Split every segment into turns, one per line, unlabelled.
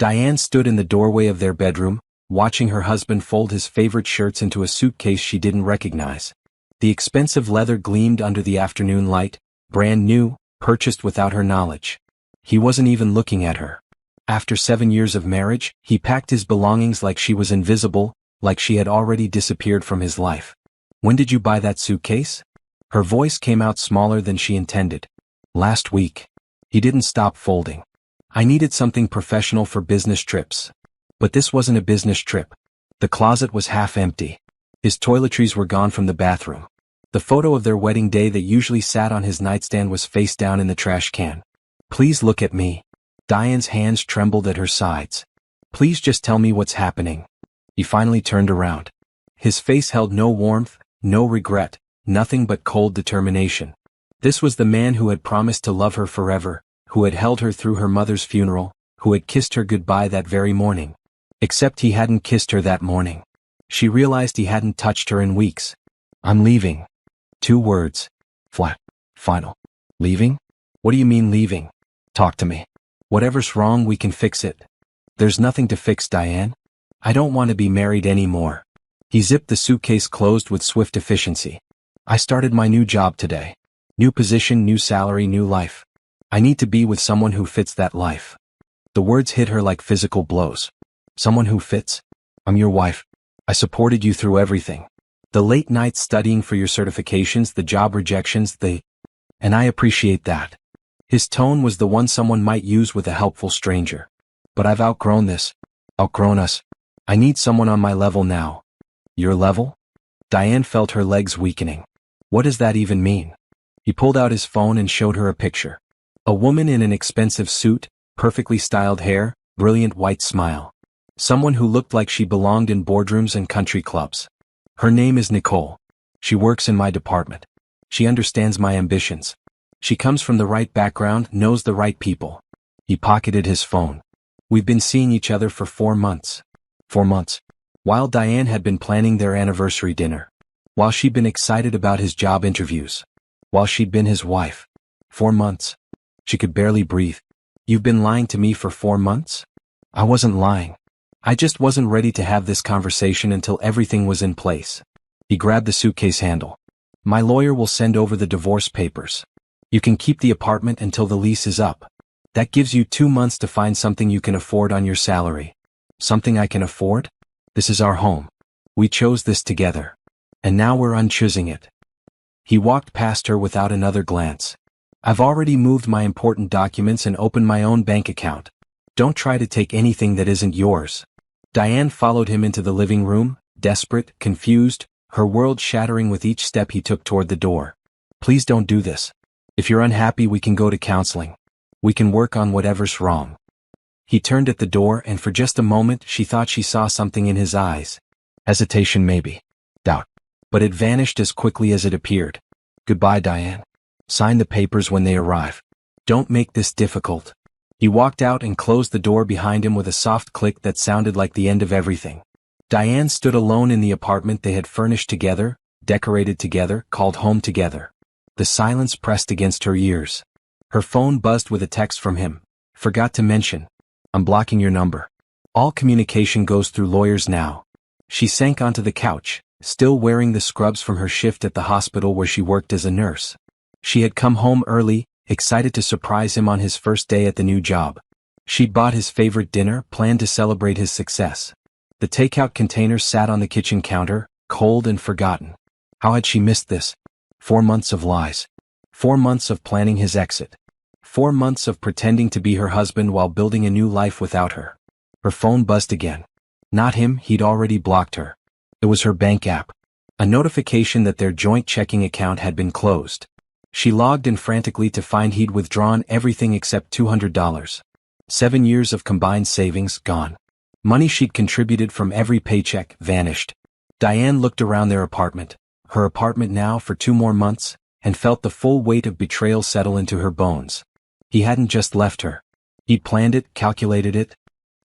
Diane stood in the doorway of their bedroom, watching her husband fold his favorite shirts into a suitcase she didn't recognize. The expensive leather gleamed under the afternoon light, brand new, purchased without her knowledge. He wasn't even looking at her. After 7 years of marriage, he packed his belongings like she was invisible, like she had already disappeared from his life. "When did you buy that suitcase?" Her voice came out smaller than she intended. "Last week." He didn't stop folding. "I needed something professional for business trips." But this wasn't a business trip. The closet was half empty. His toiletries were gone from the bathroom. The photo of their wedding day that usually sat on his nightstand was face down in the trash can. "Please look at me." Diane's hands trembled at her sides. "Please just tell me what's happening." He finally turned around. His face held no warmth, no regret, nothing but cold determination. This was the man who had promised to love her forever, who had held her through her mother's funeral, who had kissed her goodbye that very morning. Except he hadn't kissed her that morning. She realized he hadn't touched her in weeks. "I'm leaving." 2 words. Flat. Final. "Leaving? What do you mean leaving? Talk to me. Whatever's wrong, we can fix it." "There's nothing to fix, Diane. I don't want to be married anymore." He zipped the suitcase closed with swift efficiency. "I started my new job today. New position, new salary, new life. I need to be with someone who fits that life." The words hit her like physical blows. "Someone who fits? I'm your wife. I supported you through everything. The late nights studying for your certifications, the job rejections, and I appreciate that." His tone was the one someone might use with a helpful stranger. "But I've outgrown this. Outgrown us. I need someone on my level now." "Your level?" Diane felt her legs weakening. "What does that even mean?" He pulled out his phone and showed her a picture. A woman in an expensive suit, perfectly styled hair, brilliant white smile. Someone who looked like she belonged in boardrooms and country clubs. "Her name is Nicole. She works in my department. She understands my ambitions. She comes from the right background, knows the right people." He pocketed his phone. "We've been seeing each other for 4 months. 4 months. While Diane had been planning their anniversary dinner. While she'd been excited about his job interviews. While she'd been his wife. 4 months. She could barely breathe. "You've been lying to me for 4 months?" "I wasn't lying. I just wasn't ready to have this conversation until everything was in place." He grabbed the suitcase handle. "My lawyer will send over the divorce papers. You can keep the apartment until the lease is up. That gives you 2 months to find something you can afford on your salary." "Something I can afford? This is our home. We chose this together. And now we're unchoosing it." He walked past her without another glance. "I've already moved my important documents and opened my own bank account. Don't try to take anything that isn't yours." Diane followed him into the living room, desperate, confused, her world shattering with each step he took toward the door. "Please don't do this. If you're unhappy, we can go to counseling. We can work on whatever's wrong." He turned at the door, and for just a moment she thought she saw something in his eyes. Hesitation, maybe. Doubt. But it vanished as quickly as it appeared. "Goodbye, Diane. Sign the papers when they arrive. Don't make this difficult." He walked out and closed the door behind him with a soft click that sounded like the end of everything. Diane stood alone in the apartment they had furnished together, decorated together, called home together. The silence pressed against her ears. Her phone buzzed with a text from him. "Forgot to mention. I'm blocking your number. All communication goes through lawyers now." She sank onto the couch, still wearing the scrubs from her shift at the hospital where she worked as a nurse. She had come home early, excited to surprise him on his first day at the new job. She'd bought his favorite dinner, planned to celebrate his success. The takeout container sat on the kitchen counter, cold and forgotten. How had she missed this? 4 months of lies. 4 months of planning his exit. 4 months of pretending to be her husband while building a new life without her. Her phone buzzed again. Not him, he'd already blocked her. It was her bank app. A notification that their joint checking account had been closed. She logged in frantically to find he'd withdrawn everything except $200. 7 years of combined savings gone. Money she'd contributed from every paycheck vanished. Diane looked around their apartment, her apartment now for 2 more months, and felt the full weight of betrayal settle into her bones. He hadn't just left her. He'd planned it, calculated it,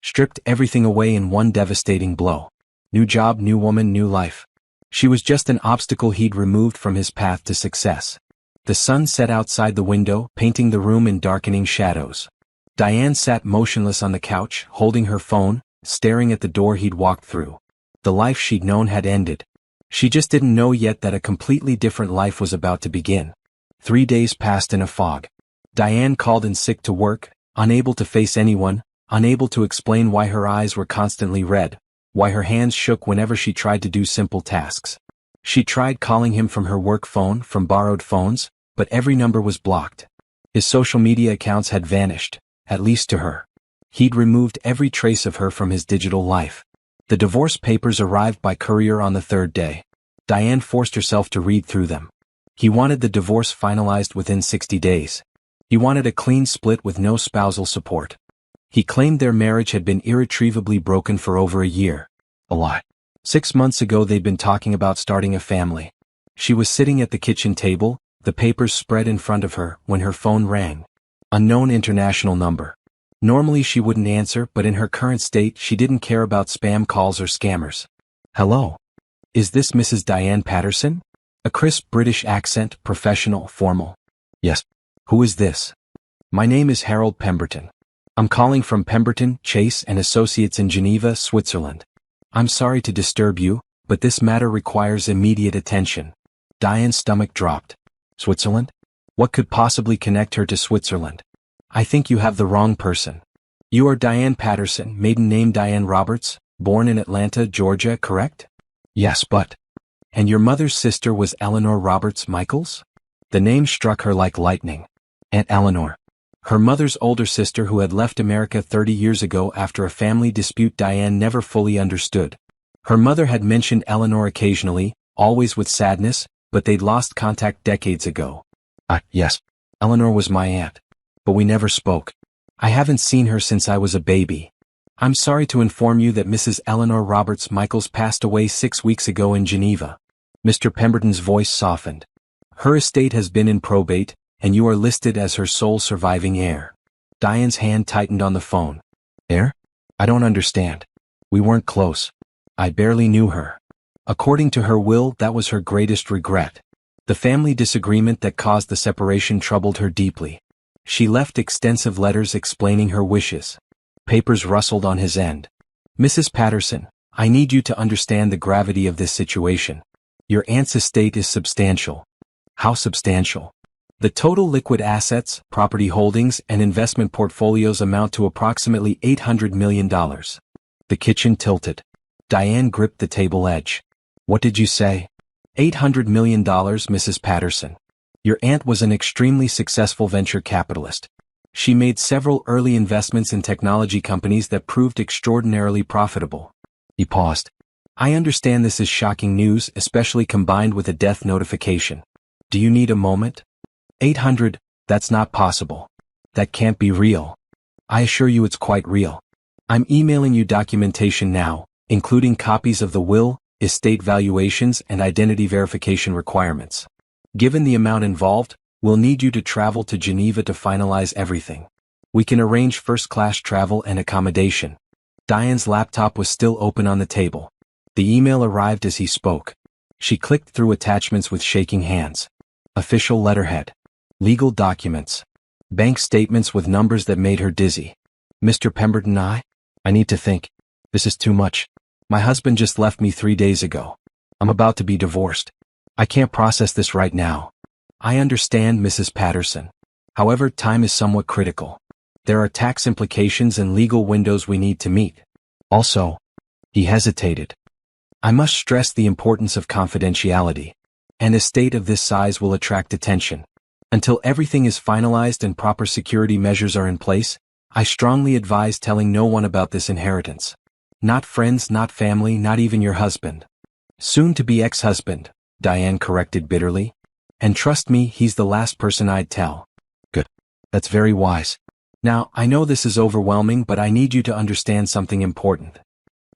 stripped everything away in one devastating blow. New job, new woman, new life. She was just an obstacle he'd removed from his path to success. The sun set outside the window, painting the room in darkening shadows. Diane sat motionless on the couch, holding her phone, staring at the door he'd walked through. The life she'd known had ended. She just didn't know yet that a completely different life was about to begin. 3 days passed in a fog. Diane called in sick to work, unable to face anyone, unable to explain why her eyes were constantly red, why her hands shook whenever she tried to do simple tasks. She tried calling him from her work phone, from borrowed phones, but every number was blocked. His social media accounts had vanished, at least to her. He'd removed every trace of her from his digital life. The divorce papers arrived by courier on the 3rd day. Diane forced herself to read through them. He wanted the divorce finalized within 60 days. He wanted a clean split with no spousal support. He claimed their marriage had been irretrievably broken for over a year. A lot. 6 months ago they'd been talking about starting a family. She was sitting at the kitchen table, the papers spread in front of her, when her phone rang. Unknown international number. Normally she wouldn't answer, but in her current state she didn't care about spam calls or scammers. Hello? Is this Mrs. Diane Patterson? A crisp British accent, professional, formal. Yes. Who is this? My name is Harold Pemberton. I'm calling from Pemberton, Chase and Associates in Geneva, Switzerland. I'm sorry to disturb you, but this matter requires immediate attention. Diane's stomach dropped. Switzerland? What could possibly connect her to Switzerland? I think you have the wrong person. You are Diane Patterson, maiden name Diane Roberts, born in Atlanta, Georgia, correct? Yes, but... And your mother's sister was Eleanor Roberts Michaels? The name struck her like lightning. Aunt Eleanor. Her mother's older sister who had left America 30 years ago after a family dispute Diane never fully understood. Her mother had mentioned Eleanor occasionally, always with sadness, but they'd lost contact decades ago. Yes. Eleanor was my aunt. But we never spoke. I haven't seen her since I was a baby. I'm sorry to inform you that Mrs. Eleanor Roberts Michaels passed away 6 weeks ago in Geneva. Mr. Pemberton's voice softened. Her estate has been in probate, and you are listed as her sole surviving heir. Diane's hand tightened on the phone. Heir? I don't understand. We weren't close. I barely knew her. According to her will, that was her greatest regret. The family disagreement that caused the separation troubled her deeply. She left extensive letters explaining her wishes. Papers rustled on his end. Mrs. Patterson, I need you to understand the gravity of this situation. Your aunt's estate is substantial. How substantial? The total liquid assets, property holdings, and investment portfolios amount to approximately $800 million. The kitchen tilted. Diane gripped the table edge. What did you say? $800 million, Mrs. Patterson. Your aunt was an extremely successful venture capitalist. She made several early investments in technology companies that proved extraordinarily profitable. He paused. I understand this is shocking news, especially combined with a death notification. Do you need a moment? 800, that's not possible. That can't be real. I assure you it's quite real. I'm emailing you documentation now, including copies of the will, estate valuations, and identity verification requirements. Given the amount involved, we'll need you to travel to Geneva to finalize everything. We can arrange first-class travel and accommodation. Diane's laptop was still open on the table. The email arrived as he spoke. She clicked through attachments with shaking hands. Official letterhead. Legal documents. Bank statements with numbers that made her dizzy. Mr. Pemberton, I need to think. This is too much. My husband just left me 3 days ago. I'm about to be divorced. I can't process this right now. I understand, Mrs. Patterson. However, time is somewhat critical. There are tax implications and legal windows we need to meet. Also, he hesitated. I must stress the importance of confidentiality. An estate of this size will attract attention. Until everything is finalized and proper security measures are in place, I strongly advise telling no one about this inheritance. Not friends, not family, not even your husband. Soon-to-be ex-husband, Diane corrected bitterly. And trust me, he's the last person I'd tell. Good. That's very wise. Now, I know this is overwhelming, but I need you to understand something important.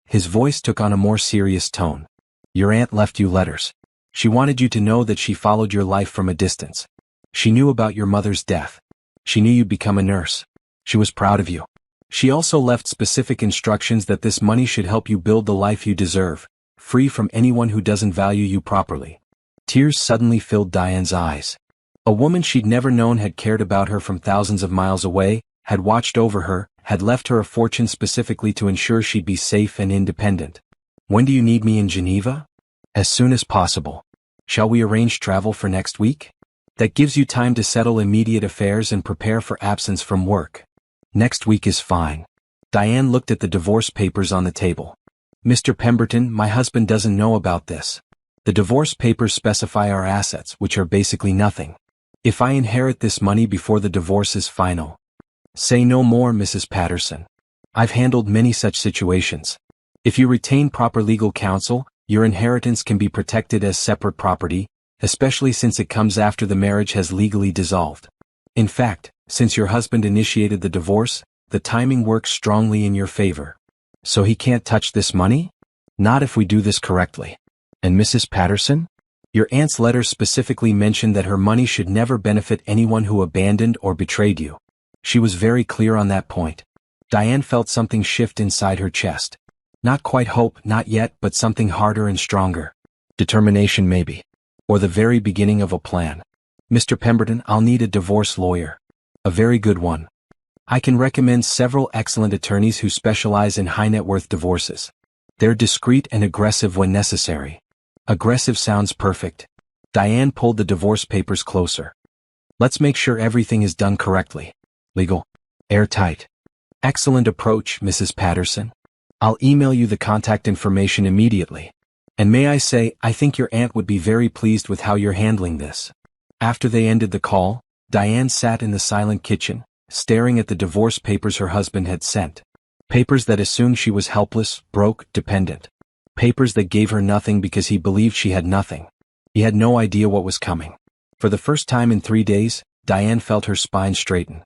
His voice took on a more serious tone. Your aunt left you letters. She wanted you to know that she followed your life from a distance. She knew about your mother's death. She knew you'd become a nurse. She was proud of you. She also left specific instructions that this money should help you build the life you deserve, free from anyone who doesn't value you properly. Tears suddenly filled Diane's eyes. A woman she'd never known had cared about her from thousands of miles away, had watched over her, had left her a fortune specifically to ensure she'd be safe and independent. When do you need me in Geneva? As soon as possible. Shall we arrange travel for next week? That gives you time to settle immediate affairs and prepare for absence from work. Next week is fine. Diane looked at the divorce papers on the table. Mr. Pemberton, my husband doesn't know about this. The divorce papers specify our assets, which are basically nothing. If I inherit this money before the divorce is final. Say no more, Mrs. Patterson. I've handled many such situations. If you retain proper legal counsel, your inheritance can be protected as separate property, especially since it comes after the marriage has legally dissolved. In fact, since your husband initiated the divorce, the timing works strongly in your favor. So he can't touch this money? Not if we do this correctly. And Mrs. Patterson? Your aunt's letter specifically mentioned that her money should never benefit anyone who abandoned or betrayed you. She was very clear on that point. Diane felt something shift inside her chest. Not quite hope, not yet, but something harder and stronger. Determination maybe. Or the very beginning of a plan. Mr. Pemberton, I'll need a divorce lawyer. A very good one. I can recommend several excellent attorneys who specialize in high net worth divorces. They're discreet and aggressive when necessary. Aggressive sounds perfect. Diane pulled the divorce papers closer. Let's make sure everything is done correctly. Legal. Airtight. Excellent approach, Mrs. Patterson. I'll email you the contact information immediately. And may I say, I think your aunt would be very pleased with how you're handling this. After they ended the call, Diane sat in the silent kitchen, staring at the divorce papers her husband had sent. Papers that assumed she was helpless, broke, dependent. Papers that gave her nothing because he believed she had nothing. He had no idea what was coming. For the first time in 3 days, Diane felt her spine straighten.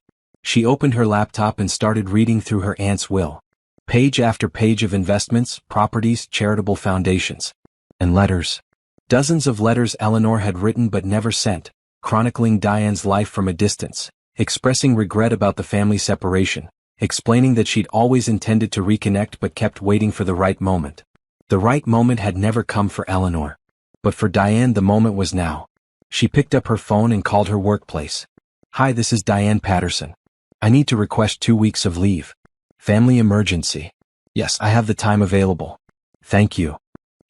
She opened her laptop and started reading through her aunt's will. Page after page of investments, properties, charitable foundations. And letters. Dozens of letters Eleanor had written but never sent, chronicling Diane's life from a distance, expressing regret about the family separation, explaining that she'd always intended to reconnect but kept waiting for the right moment. The right moment had never come for Eleanor. But for Diane the moment was now. She picked up her phone and called her workplace. Hi, this is Diane Patterson. I need to request 2 weeks of leave. Family emergency. Yes, I have the time available. Thank you.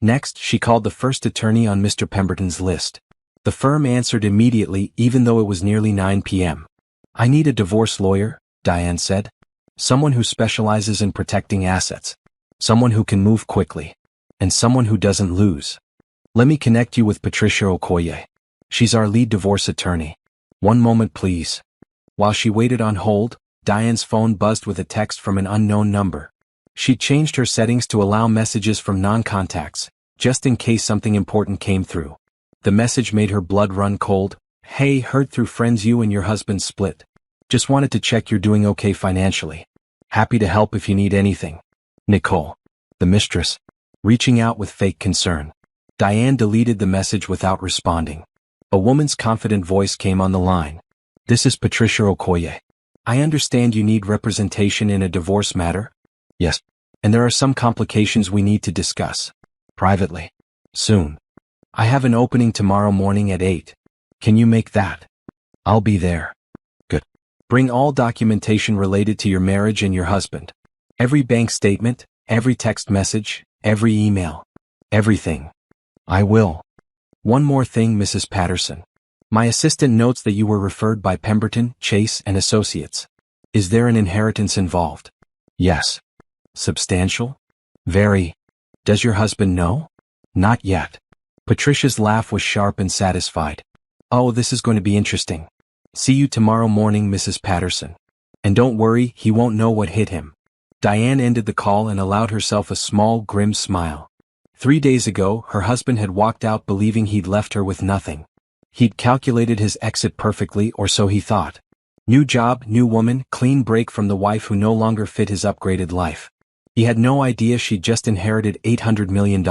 Next, she called the first attorney on Mr. Pemberton's list. The firm answered immediately even though it was nearly 9 p.m. I need a divorce lawyer, Diane said. Someone who specializes in protecting assets. Someone who can move quickly. And someone who doesn't lose. Let me connect you with Patricia Okoye. She's our lead divorce attorney. One moment please. While she waited on hold, Diane's phone buzzed with a text from an unknown number. She'd changed her settings to allow messages from non-contacts, just in case something important came through. The message made her blood run cold. Hey, heard through friends you and your husband split. Just wanted to check you're doing okay financially. Happy to help if you need anything. Nicole. The mistress. Reaching out with fake concern. Diane deleted the message without responding. A woman's confident voice came on the line. This is Patricia Okoye. I understand you need representation in a divorce matter? Yes. And there are some complications we need to discuss. Privately. Soon. I have an opening tomorrow morning at 8. Can you make that? I'll be there. Good. Bring all documentation related to your marriage and your husband. Every bank statement, every text message, every email. Everything. I will. One more thing, Mrs. Patterson. My assistant notes that you were referred by Pemberton, Chase, and Associates. Is there an inheritance involved? Yes. Substantial? Very. Does your husband know? Not yet. Patricia's laugh was sharp and satisfied. Oh, this is going to be interesting. See you tomorrow morning, Mrs. Patterson. And don't worry, he won't know what hit him. Diane ended the call and allowed herself a small, grim smile. 3 days ago, her husband had walked out believing he'd left her with nothing. He'd calculated his exit perfectly, or so he thought. New job, new woman, clean break from the wife who no longer fit his upgraded life. He had no idea she'd just inherited $800 million.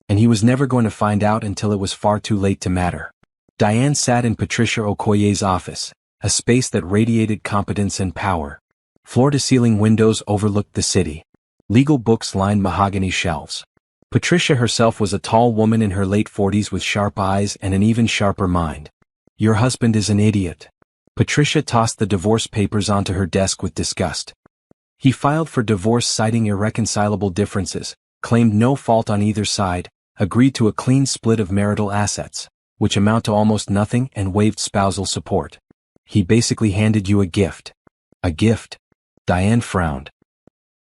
And he was never going to find out until it was far too late to matter. Diane sat in Patricia Okoye's office, a space that radiated competence and power. Floor-to-ceiling windows overlooked the city. Legal books lined mahogany shelves. Patricia herself was a tall woman in her late 40s with sharp eyes and an even sharper mind. Your husband is an idiot. Patricia tossed the divorce papers onto her desk with disgust. He filed for divorce citing irreconcilable differences, claimed no fault on either side, agreed to a clean split of marital assets, which amount to almost nothing, and waived spousal support. He basically handed you a gift. A gift? Diane frowned.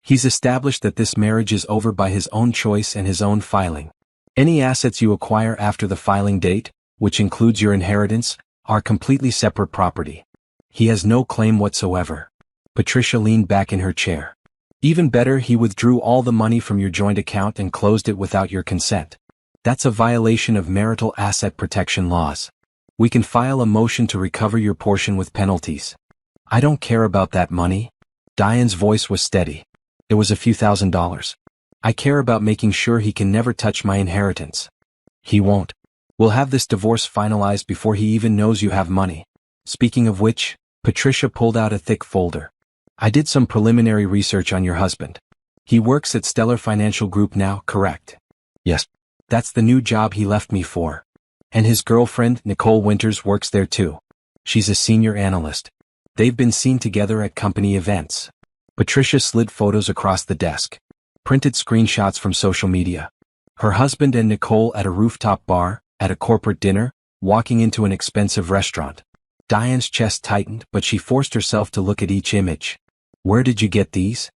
He's established that this marriage is over by his own choice and his own filing. Any assets you acquire after the filing date, which includes your inheritance, are completely separate property. He has no claim whatsoever. Patricia leaned back in her chair. Even better, he withdrew all the money from your joint account and closed it without your consent. That's a violation of marital asset protection laws. We can file a motion to recover your portion with penalties. I don't care about that money. Diane's voice was steady. It was a few $1,000s. I care about making sure he can never touch my inheritance. He won't. We'll have this divorce finalized before he even knows you have money. Speaking of which, Patricia pulled out a thick folder. I did some preliminary research on your husband. He works at Stellar Financial Group now, correct? Yes. That's the new job he left me for. And his girlfriend, Nicole Winters, works there too. She's a senior analyst. They've been seen together at company events. Patricia slid photos across the desk. Printed screenshots from social media. Her husband and Nicole at a rooftop bar, at a corporate dinner, walking into an expensive restaurant. Diane's chest tightened, but she forced herself to look at each image. Where did you get these?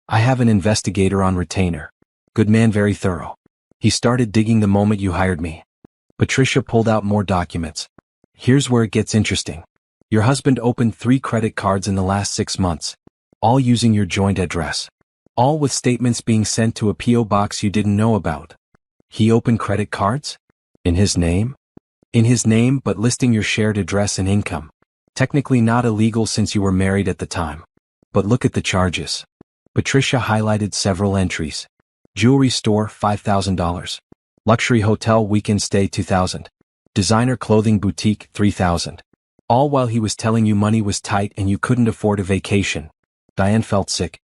I have an investigator on retainer. Good man, very thorough. He started digging the moment you hired me. Patricia pulled out more documents. Here's where it gets interesting. Your husband opened 3 credit cards in the last 6 months. All using your joint address. All with statements being sent to a P.O. box you didn't know about. He opened credit cards? In his name? In his name, but listing your shared address and income. Technically not illegal since you were married at the time. But look at the charges. Patricia highlighted several entries. Jewelry store, $5,000. Luxury hotel weekend stay, $2,000. Designer clothing boutique, $3,000. All while he was telling you money was tight and you couldn't afford a vacation. Diane felt sick.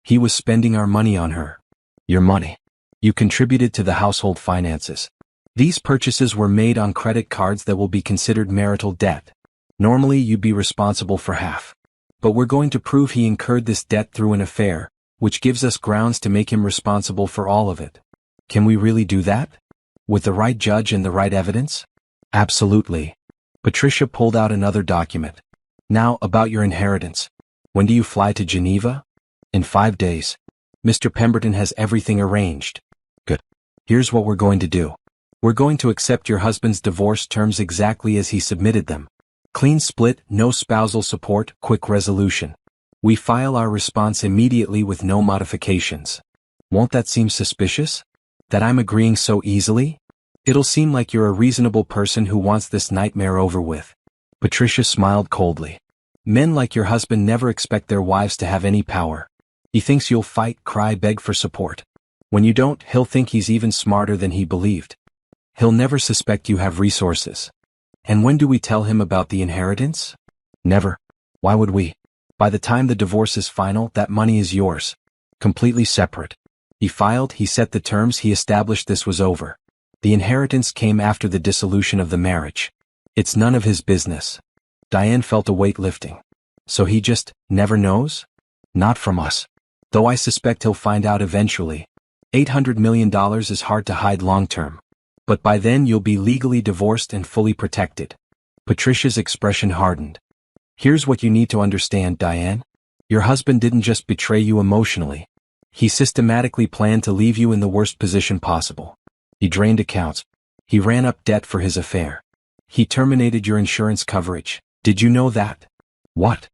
He was spending our money on her. Your money. You contributed to the household finances. These purchases were made on credit cards that will be considered marital debt. Normally you'd be responsible for half. But we're going to prove he incurred this debt through an affair, which gives us grounds to make him responsible for all of it. Can we really do that? With the right judge and the right evidence? Absolutely. Patricia pulled out another document. Now, about your inheritance. When do you fly to Geneva? In 5 days. Mr. Pemberton has everything arranged. Good. Here's what we're going to do. We're going to accept your husband's divorce terms exactly as he submitted them. Clean split, no spousal support, quick resolution. We file our response immediately with no modifications. Won't that seem suspicious? That I'm agreeing so easily? It'll seem like you're a reasonable person who wants this nightmare over with. Patricia smiled coldly. Men like your husband never expect their wives to have any power. He thinks you'll fight, cry, beg for support. When you don't, he'll think he's even smarter than he believed. He'll never suspect you have resources. And when do we tell him about the inheritance? Never. Why would we? By the time the divorce is final, that money is yours. Completely separate. He filed, he set the terms, he established this was over. The inheritance came after the dissolution of the marriage. It's none of his business. Diane felt a weight lifting. So he just never knows? Not from us. Though I suspect he'll find out eventually. $800 million is hard to hide long-term. But by then you'll be legally divorced and fully protected. Patricia's expression hardened. Here's what you need to understand, Diane. Your husband didn't just betray you emotionally. He systematically planned to leave you in the worst position possible. He drained accounts. He ran up debt for his affair. He terminated your insurance coverage. Did you know that? What?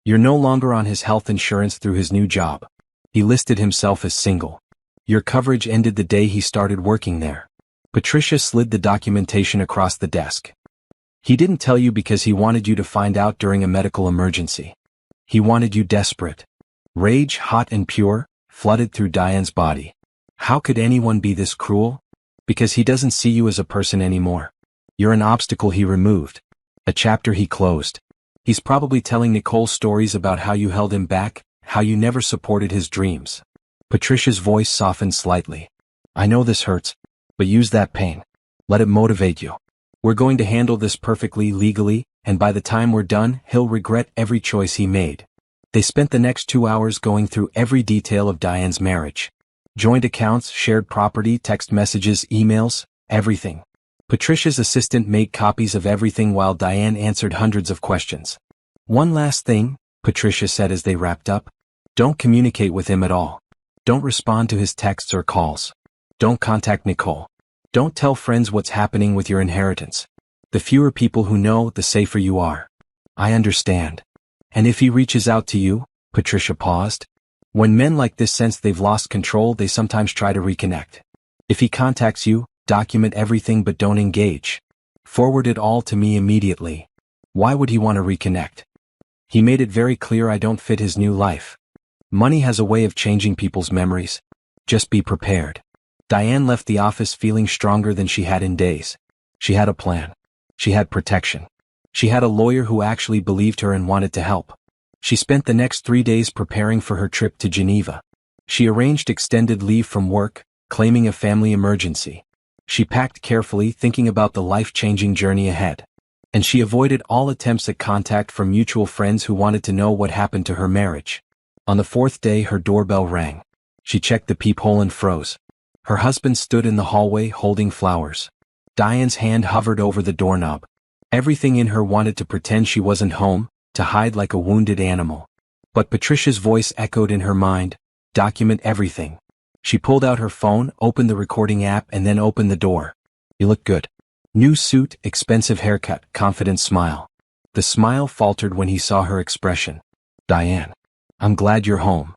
You're no longer on his health insurance through his new job. He listed himself as single. Your coverage ended the day he started working there. Patricia slid the documentation across the desk. He didn't tell you because he wanted you to find out during a medical emergency. He wanted you desperate. Rage, hot and pure, flooded through Diane's body. How could anyone be this cruel? Because he doesn't see you as a person anymore. You're an obstacle he removed. A chapter he closed. He's probably telling Nicole stories about how you held him back, how you never supported his dreams. Patricia's voice softened slightly. I know this hurts, but use that pain. Let it motivate you. We're going to handle this perfectly legally, and by the time we're done, he'll regret every choice he made. They spent the next 2 hours going through every detail of Diane's marriage. Joint accounts, shared property, text messages, emails, everything. Patricia's assistant made copies of everything while Diane answered hundreds of questions. "One last thing," Patricia said as they wrapped up. "Don't communicate with him at all. Don't respond to his texts or calls. Don't contact Nicole. Don't tell friends what's happening with your inheritance. The fewer people who know, the safer you are." "I understand. And if he reaches out to you?" Patricia paused. "When men like this sense they've lost control, they sometimes try to reconnect. If he contacts you, document everything but don't engage. Forward it all to me immediately." "Why would he want to reconnect?" "He made it very clear I don't fit his new life. Money has a way of changing people's memories. Just be prepared." Diane left the office feeling stronger than she had in days. She had a plan. She had protection. She had a lawyer who actually believed her and wanted to help. She spent the next 3 days preparing for her trip to Geneva. She arranged extended leave from work, claiming a family emergency. She packed carefully, thinking about the life-changing journey ahead. And she avoided all attempts at contact from mutual friends who wanted to know what happened to her marriage. On the 4th day, her doorbell rang. She checked the peephole and froze. Her husband stood in the hallway holding flowers. Diane's hand hovered over the doorknob. Everything in her wanted to pretend she wasn't home, to hide like a wounded animal. But Patricia's voice echoed in her mind, "Document everything." She pulled out her phone, opened the recording app, and then opened the door. "You look good. New suit, expensive haircut, confident smile." The smile faltered when he saw her expression. "Diane, I'm glad you're home.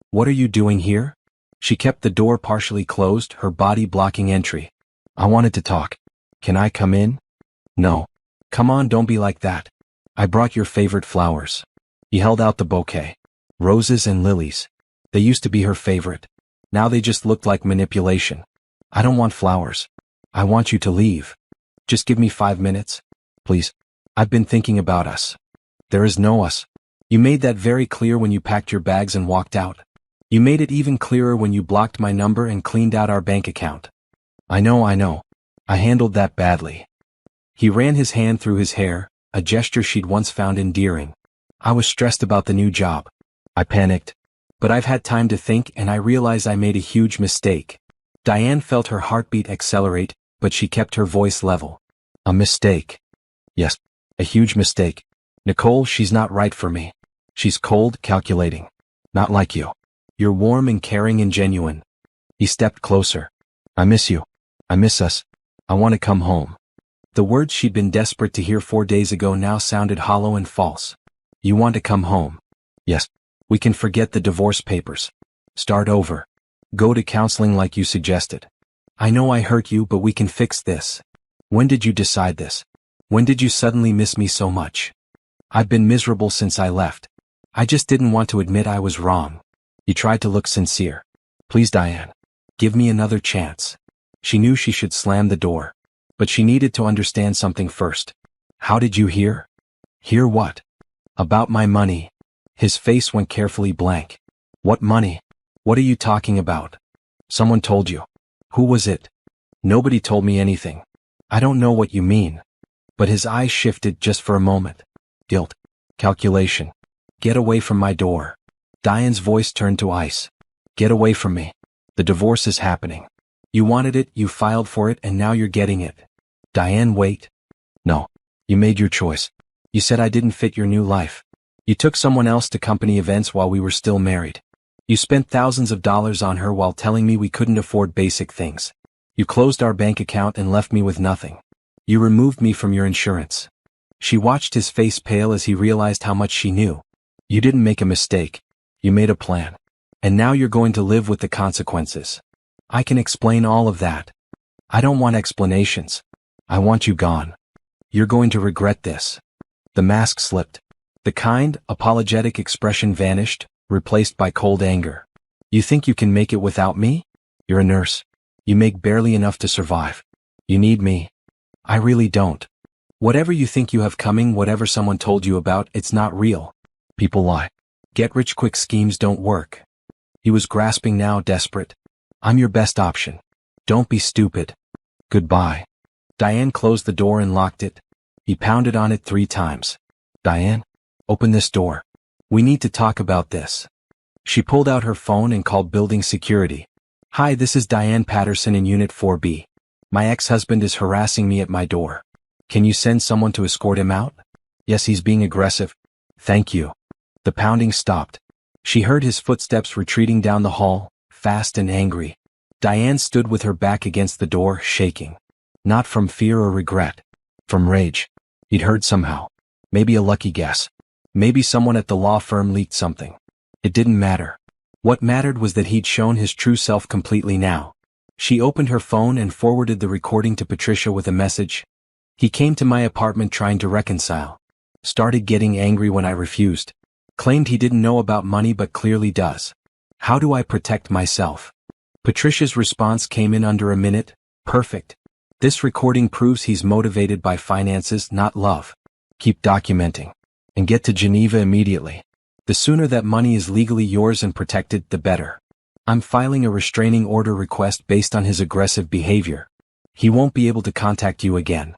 What are you doing here?" She kept the door partially closed, her body blocking entry. "I wanted to talk. Can I come in?" "No. Come on, don't be like that. I brought your favorite flowers." He held out the bouquet. Roses and lilies. They used to be her favorite. Now they just looked like manipulation. "I don't want flowers. I want you to leave. Just give me 5 minutes. Please. I've been thinking about us. There is no us. You made that very clear when you packed your bags and walked out. You made it even clearer when you blocked my number and cleaned out our bank account." I know. I handled that badly." He ran his hand through his hair, a gesture she'd once found endearing. "I was stressed about the new job. I panicked. But I've had time to think and I realize I made a huge mistake." Diane felt her heartbeat accelerate, but she kept her voice level. "A mistake?" "Yes, a huge mistake. Nicole, she's not right for me. She's cold, calculating. Not like you. You're warm and caring and genuine." He stepped closer. "I miss you. I miss us. I want to come home." The words she'd been desperate to hear 4 days ago now sounded hollow and false. "You want to come home?" "Yes. We can forget the divorce papers. Start over. Go to counseling like you suggested. I know I hurt you, but we can fix this." "When did you decide this? When did you suddenly miss me so much?" "I've been miserable since I left. I just didn't want to admit I was wrong." He tried to look sincere. "Please, Diane. Give me another chance." She knew she should slam the door. But she needed to understand something first. "How did you hear?" "Hear what?" "About my money." His face went carefully blank. "What money? What are you talking about?" "Someone told you." "Who was it?" "Nobody told me anything." "I don't know what you mean." But his eyes shifted just for a moment. "Guilt. Calculation. Get away from my door." Diane's voice turned to ice. "Get away from me. The divorce is happening. You wanted it, you filed for it, and now you're getting it." "Diane, wait." "No. You made your choice. You said I didn't fit your new life. You took someone else to company events while we were still married. You spent thousands of dollars on her while telling me we couldn't afford basic things. You closed our bank account and left me with nothing. You removed me from your insurance." She watched his face pale as he realized how much she knew. "You didn't make a mistake. You made a plan. And now you're going to live with the consequences. I can explain all of that. I don't want explanations. I want you gone. You're going to regret this." The mask slipped. The kind, apologetic expression vanished, replaced by cold anger. "You think you can make it without me? You're a nurse. You make barely enough to survive. You need me. I really don't. Whatever you think you have coming, whatever someone told you about, it's not real. People lie. Get-rich-quick schemes don't work." He was grasping now, desperate. "I'm your best option. Don't be stupid. Goodbye." Diane closed the door and locked it. He pounded on it 3 times. Diane? Open this door. We need to talk about this. She pulled out her phone and called building security. Hi, this is Diane Patterson in Unit 4B. My ex-husband is harassing me at my door. Can you send someone to escort him out? Yes, he's being aggressive. Thank you. The pounding stopped. She heard his footsteps retreating down the hall, fast and angry. Diane stood with her back against the door, shaking. Not from fear or regret. From rage. He'd heard somehow. Maybe a lucky guess. Maybe someone at the law firm leaked something. It didn't matter. What mattered was that he'd shown his true self completely now. She opened her phone and forwarded the recording to Patricia with a message. He came to my apartment trying to reconcile. Started getting angry when I refused. Claimed he didn't know about money but clearly does. How do I protect myself? Patricia's response came in under a minute. Perfect. This recording proves he's motivated by finances, not love. Keep documenting. And get to Geneva immediately. The sooner that money is legally yours and protected, the better. I'm filing a restraining order request based on his aggressive behavior. He won't be able to contact you again.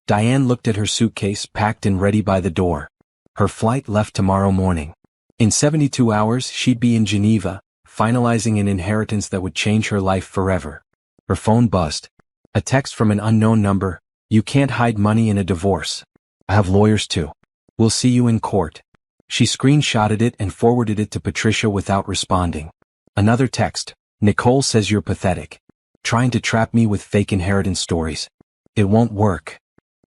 Diane looked at her suitcase packed and ready by the door. Her flight left tomorrow morning. In 72 hours, she'd be in Geneva, finalizing an inheritance that would change her life forever. Her phone buzzed. A text from an unknown number. You can't hide money in a divorce. I have lawyers too. We'll see you in court. She screenshotted it and forwarded it to Patricia without responding. Another text. Nicole says you're pathetic. Trying to trap me with fake inheritance stories. It won't work.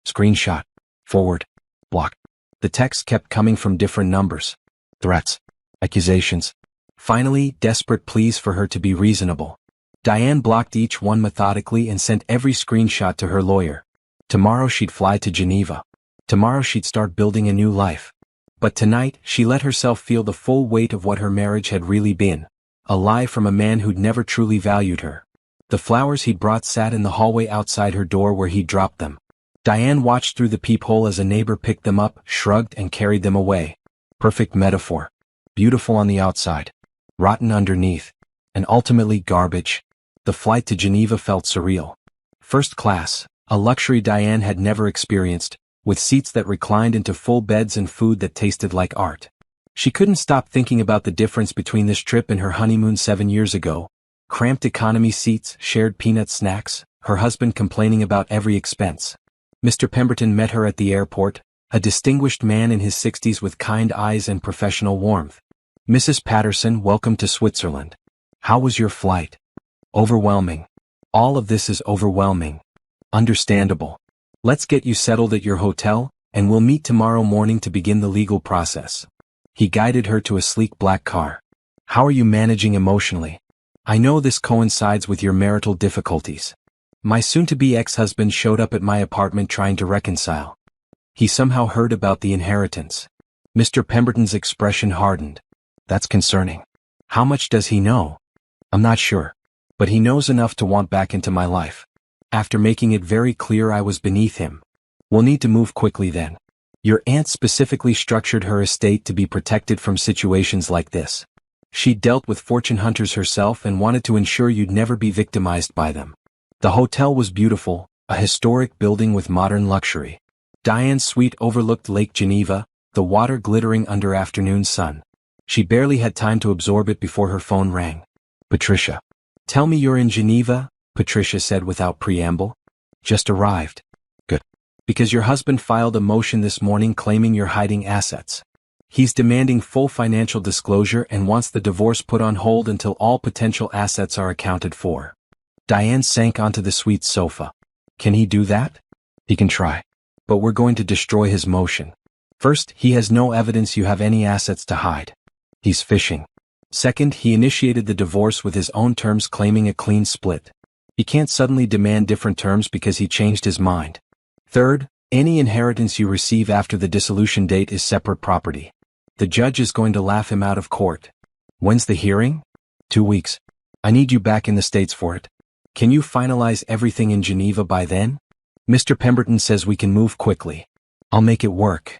Screenshot. Forward. Block. The text kept coming from different numbers. Threats. Accusations. Finally, desperate pleas for her to be reasonable. Diane blocked each one methodically and sent every screenshot to her lawyer. Tomorrow she'd fly to Geneva. Tomorrow she'd start building a new life. But tonight, she let herself feel the full weight of what her marriage had really been. A lie from a man who'd never truly valued her. The flowers he'd brought sat in the hallway outside her door where he'd dropped them. Diane watched through the peephole as a neighbor picked them up, shrugged and carried them away. Perfect metaphor. Beautiful on the outside. Rotten underneath. And ultimately garbage. The flight to Geneva felt surreal. First class, a luxury Diane had never experienced, with seats that reclined into full beds and food that tasted like art. She couldn't stop thinking about the difference between this trip and her honeymoon 7 years ago. Cramped economy seats, shared peanut snacks, her husband complaining about every expense. Mr. Pemberton met her at the airport, a distinguished man in his 60s with kind eyes and professional warmth. Mrs. Patterson, welcome to Switzerland. How was your flight? Overwhelming. All of this is overwhelming. Understandable. Let's get you settled at your hotel, and we'll meet tomorrow morning to begin the legal process. He guided her to a sleek black car. How are you managing emotionally? I know this coincides with your marital difficulties. My soon-to-be ex-husband showed up at my apartment trying to reconcile. He somehow heard about the inheritance. Mr. Pemberton's expression hardened. That's concerning. How much does he know? I'm not sure. But he knows enough to want back into my life. After making it very clear I was beneath him. We'll need to move quickly then. Your aunt specifically structured her estate to be protected from situations like this. She dealt with fortune hunters herself and wanted to ensure you'd never be victimized by them. The hotel was beautiful, a historic building with modern luxury. Diane's suite overlooked Lake Geneva, the water glittering under afternoon sun. She barely had time to absorb it before her phone rang. Patricia. Tell me you're in Geneva, Patricia said without preamble. Just arrived. Good. Because your husband filed a motion this morning claiming you're hiding assets. He's demanding full financial disclosure and wants the divorce put on hold until all potential assets are accounted for. Diane sank onto the suite's sofa. Can he do that? He can try. But we're going to destroy his motion. First, he has no evidence you have any assets to hide. He's fishing. Second, he initiated the divorce with his own terms claiming a clean split. He can't suddenly demand different terms because he changed his mind. Third, any inheritance you receive after the dissolution date is separate property. The judge is going to laugh him out of court. When's the hearing? 2 weeks. I need you back in the States for it. Can you finalize everything in Geneva by then? Mr. Pemberton says we can move quickly. I'll make it work.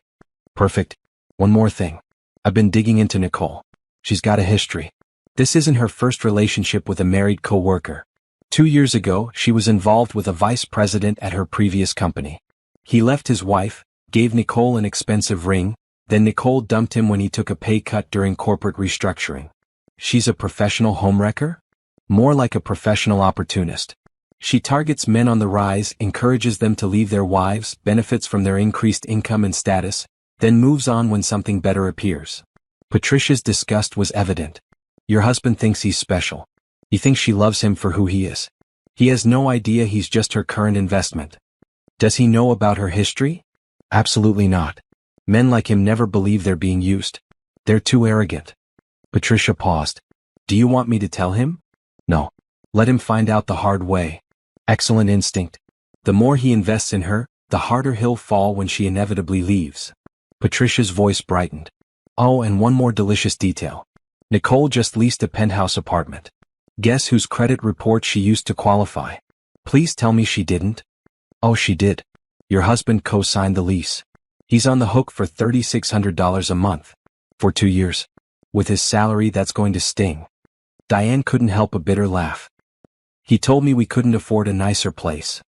Perfect. One more thing. I've been digging into Nicole. She's got a history. This isn't her first relationship with a married co-worker. 2 years ago, she was involved with a vice president at her previous company. He left his wife, gave Nicole an expensive ring, then Nicole dumped him when he took a pay cut during corporate restructuring. She's a professional homewrecker? More like a professional opportunist. She targets men on the rise, encourages them to leave their wives, benefits from their increased income and status, then moves on when something better appears. Patricia's disgust was evident. Your husband thinks he's special. He thinks she loves him for who he is. He has no idea he's just her current investment. Does he know about her history? Absolutely not. Men like him never believe they're being used. They're too arrogant. Patricia paused. Do you want me to tell him? No. Let him find out the hard way. Excellent instinct. The more he invests in her, the harder he'll fall when she inevitably leaves. Patricia's voice brightened. Oh, and one more delicious detail. Nicole just leased a penthouse apartment. Guess whose credit report she used to qualify? Please tell me she didn't. Oh, she did. Your husband co-signed the lease. He's on the hook for $3,600 a month. For 2 years. With his salary, that's going to sting. Diane couldn't help a bitter laugh. He told me we couldn't afford a nicer place.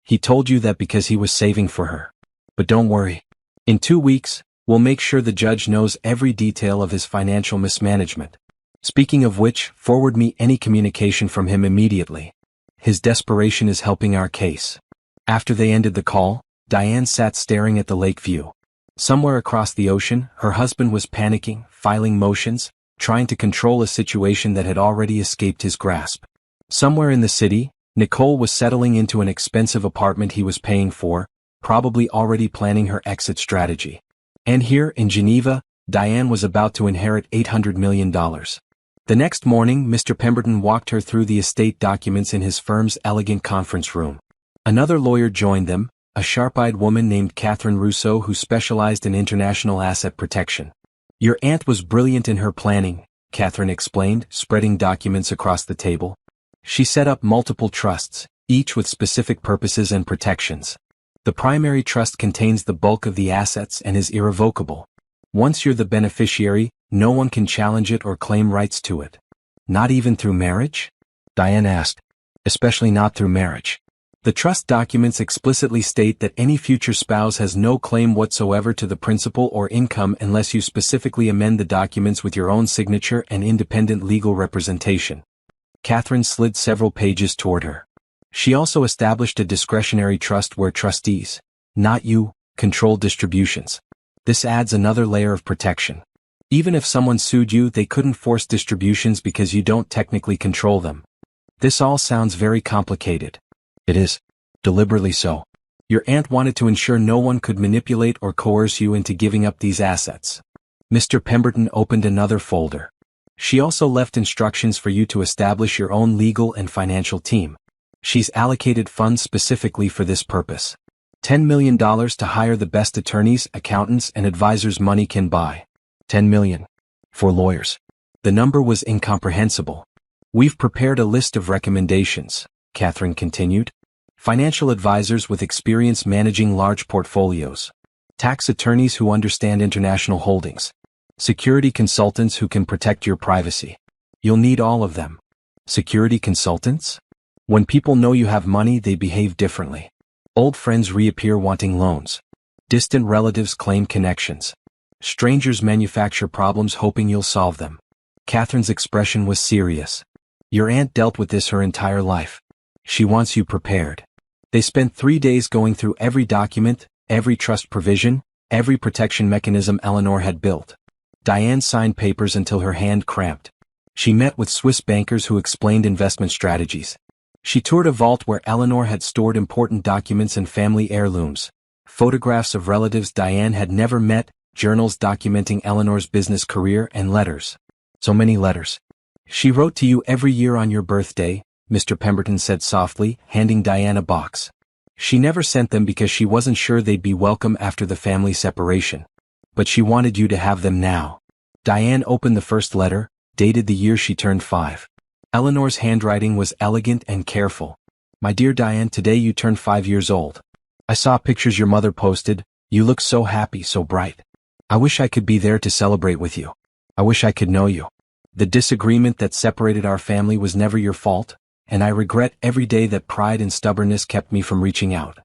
He told you that because he was saving for her. But don't worry. In 2 weeks, we'll make sure the judge knows every detail of his financial mismanagement. Speaking of which, forward me any communication from him immediately. His desperation is helping our case. After they ended the call, Diane sat staring at the lake view. Somewhere across the ocean, her husband was panicking, filing motions, trying to control a situation that had already escaped his grasp. Somewhere in the city, Nicole was settling into an expensive apartment he was paying for, probably already planning her exit strategy. And here, in Geneva, Diane was about to inherit $800 million. The next morning, Mr. Pemberton walked her through the estate documents in his firm's elegant conference room. Another lawyer joined them, a sharp-eyed woman named Catherine Rousseau who specialized in international asset protection. Your aunt was brilliant in her planning, Catherine explained, spreading documents across the table. She set up multiple trusts, each with specific purposes and protections. The primary trust contains the bulk of the assets and is irrevocable. Once you're the beneficiary, no one can challenge it or claim rights to it. Not even through marriage? Diane asked. Especially not through marriage. The trust documents explicitly state that any future spouse has no claim whatsoever to the principal or income unless you specifically amend the documents with your own signature and independent legal representation. Catherine slid several pages toward her. She also established a discretionary trust where trustees, not you, control distributions. This adds another layer of protection. Even if someone sued you, they couldn't force distributions because you don't technically control them. This all sounds very complicated. It is. Deliberately so. Your aunt wanted to ensure no one could manipulate or coerce you into giving up these assets. Mr. Pemberton opened another folder. She also left instructions for you to establish your own legal and financial team. She's allocated funds specifically for this purpose. $10 million to hire the best attorneys, accountants, and advisors money can buy. $10 million. For lawyers. The number was incomprehensible. We've prepared a list of recommendations, Catherine continued. Financial advisors with experience managing large portfolios. Tax attorneys who understand international holdings. Security consultants who can protect your privacy. You'll need all of them. Security consultants? When people know you have money, they behave differently. Old friends reappear wanting loans. Distant relatives claim connections. Strangers manufacture problems hoping you'll solve them. Catherine's expression was serious. Your aunt dealt with this her entire life. She wants you prepared. They spent 3 days going through every document, every trust provision, every protection mechanism Eleanor had built. Diane signed papers until her hand cramped. She met with Swiss bankers who explained investment strategies. She toured a vault where Eleanor had stored important documents and family heirlooms, photographs of relatives Diane had never met, journals documenting Eleanor's business career, and letters. So many letters. She wrote to you every year on your birthday, Mr. Pemberton said softly, handing Diane a box. She never sent them because she wasn't sure they'd be welcome after the family separation. But she wanted you to have them now. Diane opened the first letter, dated the year she turned 5. Eleanor's handwriting was elegant and careful. My dear Diane, today you turned 5 years old. I saw pictures your mother posted. You look so happy, so bright. I wish I could be there to celebrate with you. I wish I could know you. The disagreement that separated our family was never your fault, and I regret every day that pride and stubbornness kept me from reaching out.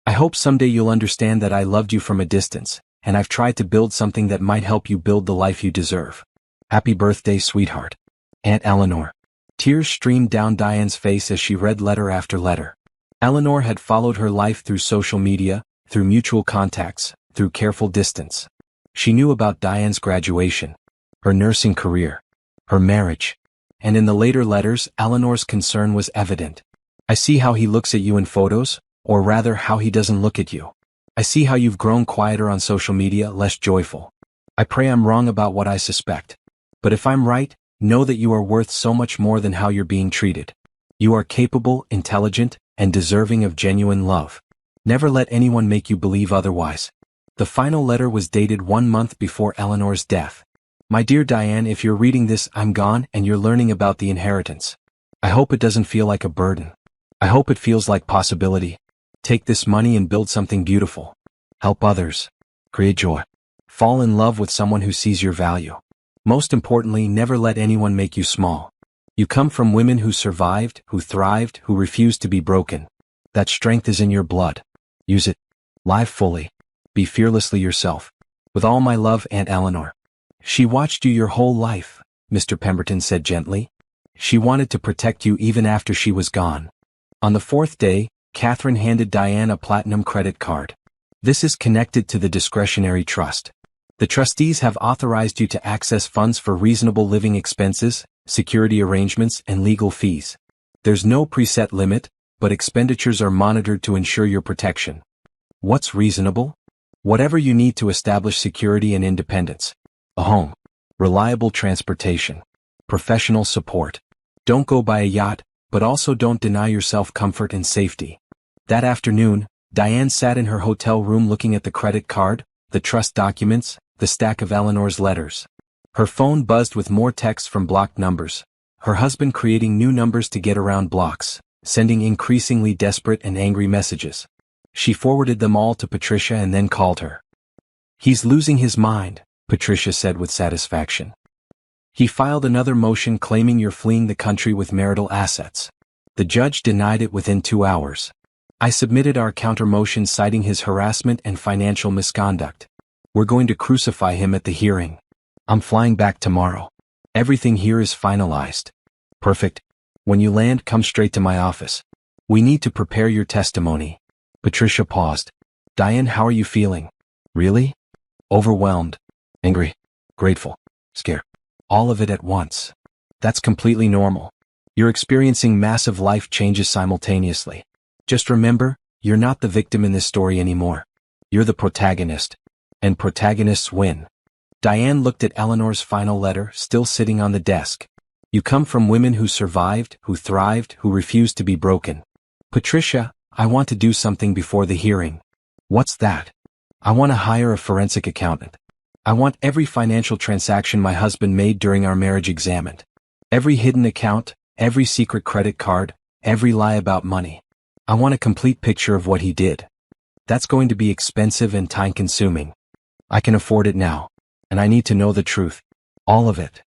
I hope someday you'll understand that I loved you from a distance, and I've tried to build something that might help you build the life you deserve. Happy birthday, sweetheart. Aunt Eleanor. Tears streamed down Diane's face as she read letter after letter. Eleanor had followed her life through social media, through mutual contacts, through careful distance. She knew about Diane's graduation, her nursing career, her marriage. And in the later letters, Eleanor's concern was evident. I see how he looks at you in photos, or rather how he doesn't look at you. I see how you've grown quieter on social media, less joyful. I pray I'm wrong about what I suspect. But if I'm right, know that you are worth so much more than how you're being treated. You are capable, intelligent, and deserving of genuine love. Never let anyone make you believe otherwise. The final letter was dated 1 month before Eleanor's death. My dear Diane, if you're reading this, I'm gone and you're learning about the inheritance. I hope it doesn't feel like a burden. I hope it feels like possibility. Take this money and build something beautiful. Help others. Create joy. Fall in love with someone who sees your value. Most importantly, never let anyone make you small. You come from women who survived, who thrived, who refused to be broken. That strength is in your blood. Use it. Live fully. Be fearlessly yourself. With all my love, Aunt Eleanor. She watched you your whole life, Mr. Pemberton said gently. She wanted to protect you even after she was gone. On the 4th day, Catherine handed Diane a platinum credit card. This is connected to the discretionary trust. The trustees have authorized you to access funds for reasonable living expenses, security arrangements, and legal fees. There's no preset limit, but expenditures are monitored to ensure your protection. What's reasonable? Whatever you need to establish security and independence. A home. Reliable transportation. Professional support. Don't go buy a yacht, but also don't deny yourself comfort and safety. That afternoon, Diane sat in her hotel room looking at the credit card, the trust documents, the stack of Eleanor's letters. Her phone buzzed with more texts from blocked numbers, her husband creating new numbers to get around blocks, sending increasingly desperate and angry messages. She forwarded them all to Patricia and then called her. He's losing his mind, Patricia said with satisfaction. He filed another motion claiming you're fleeing the country with marital assets. The judge denied it within 2 hours. I submitted our counter-motion citing his harassment and financial misconduct. We're going to crucify him at the hearing. I'm flying back tomorrow. Everything here is finalized. Perfect. When you land, come straight to my office. We need to prepare your testimony. Patricia paused. Diane, how are you feeling? Really? Overwhelmed. Angry. Grateful. Scared. All of it at once. That's completely normal. You're experiencing massive life changes simultaneously. Just remember, you're not the victim in this story anymore. You're the protagonist. And protagonists win. Diane looked at Eleanor's final letter, still sitting on the desk. You come from women who survived, who thrived, who refused to be broken. Patricia, I want to do something before the hearing. What's that? I want to hire a forensic accountant. I want every financial transaction my husband made during our marriage examined. Every hidden account, every secret credit card, every lie about money. I want a complete picture of what he did. That's going to be expensive and time-consuming. I can afford it now. And I need to know the truth. All of it.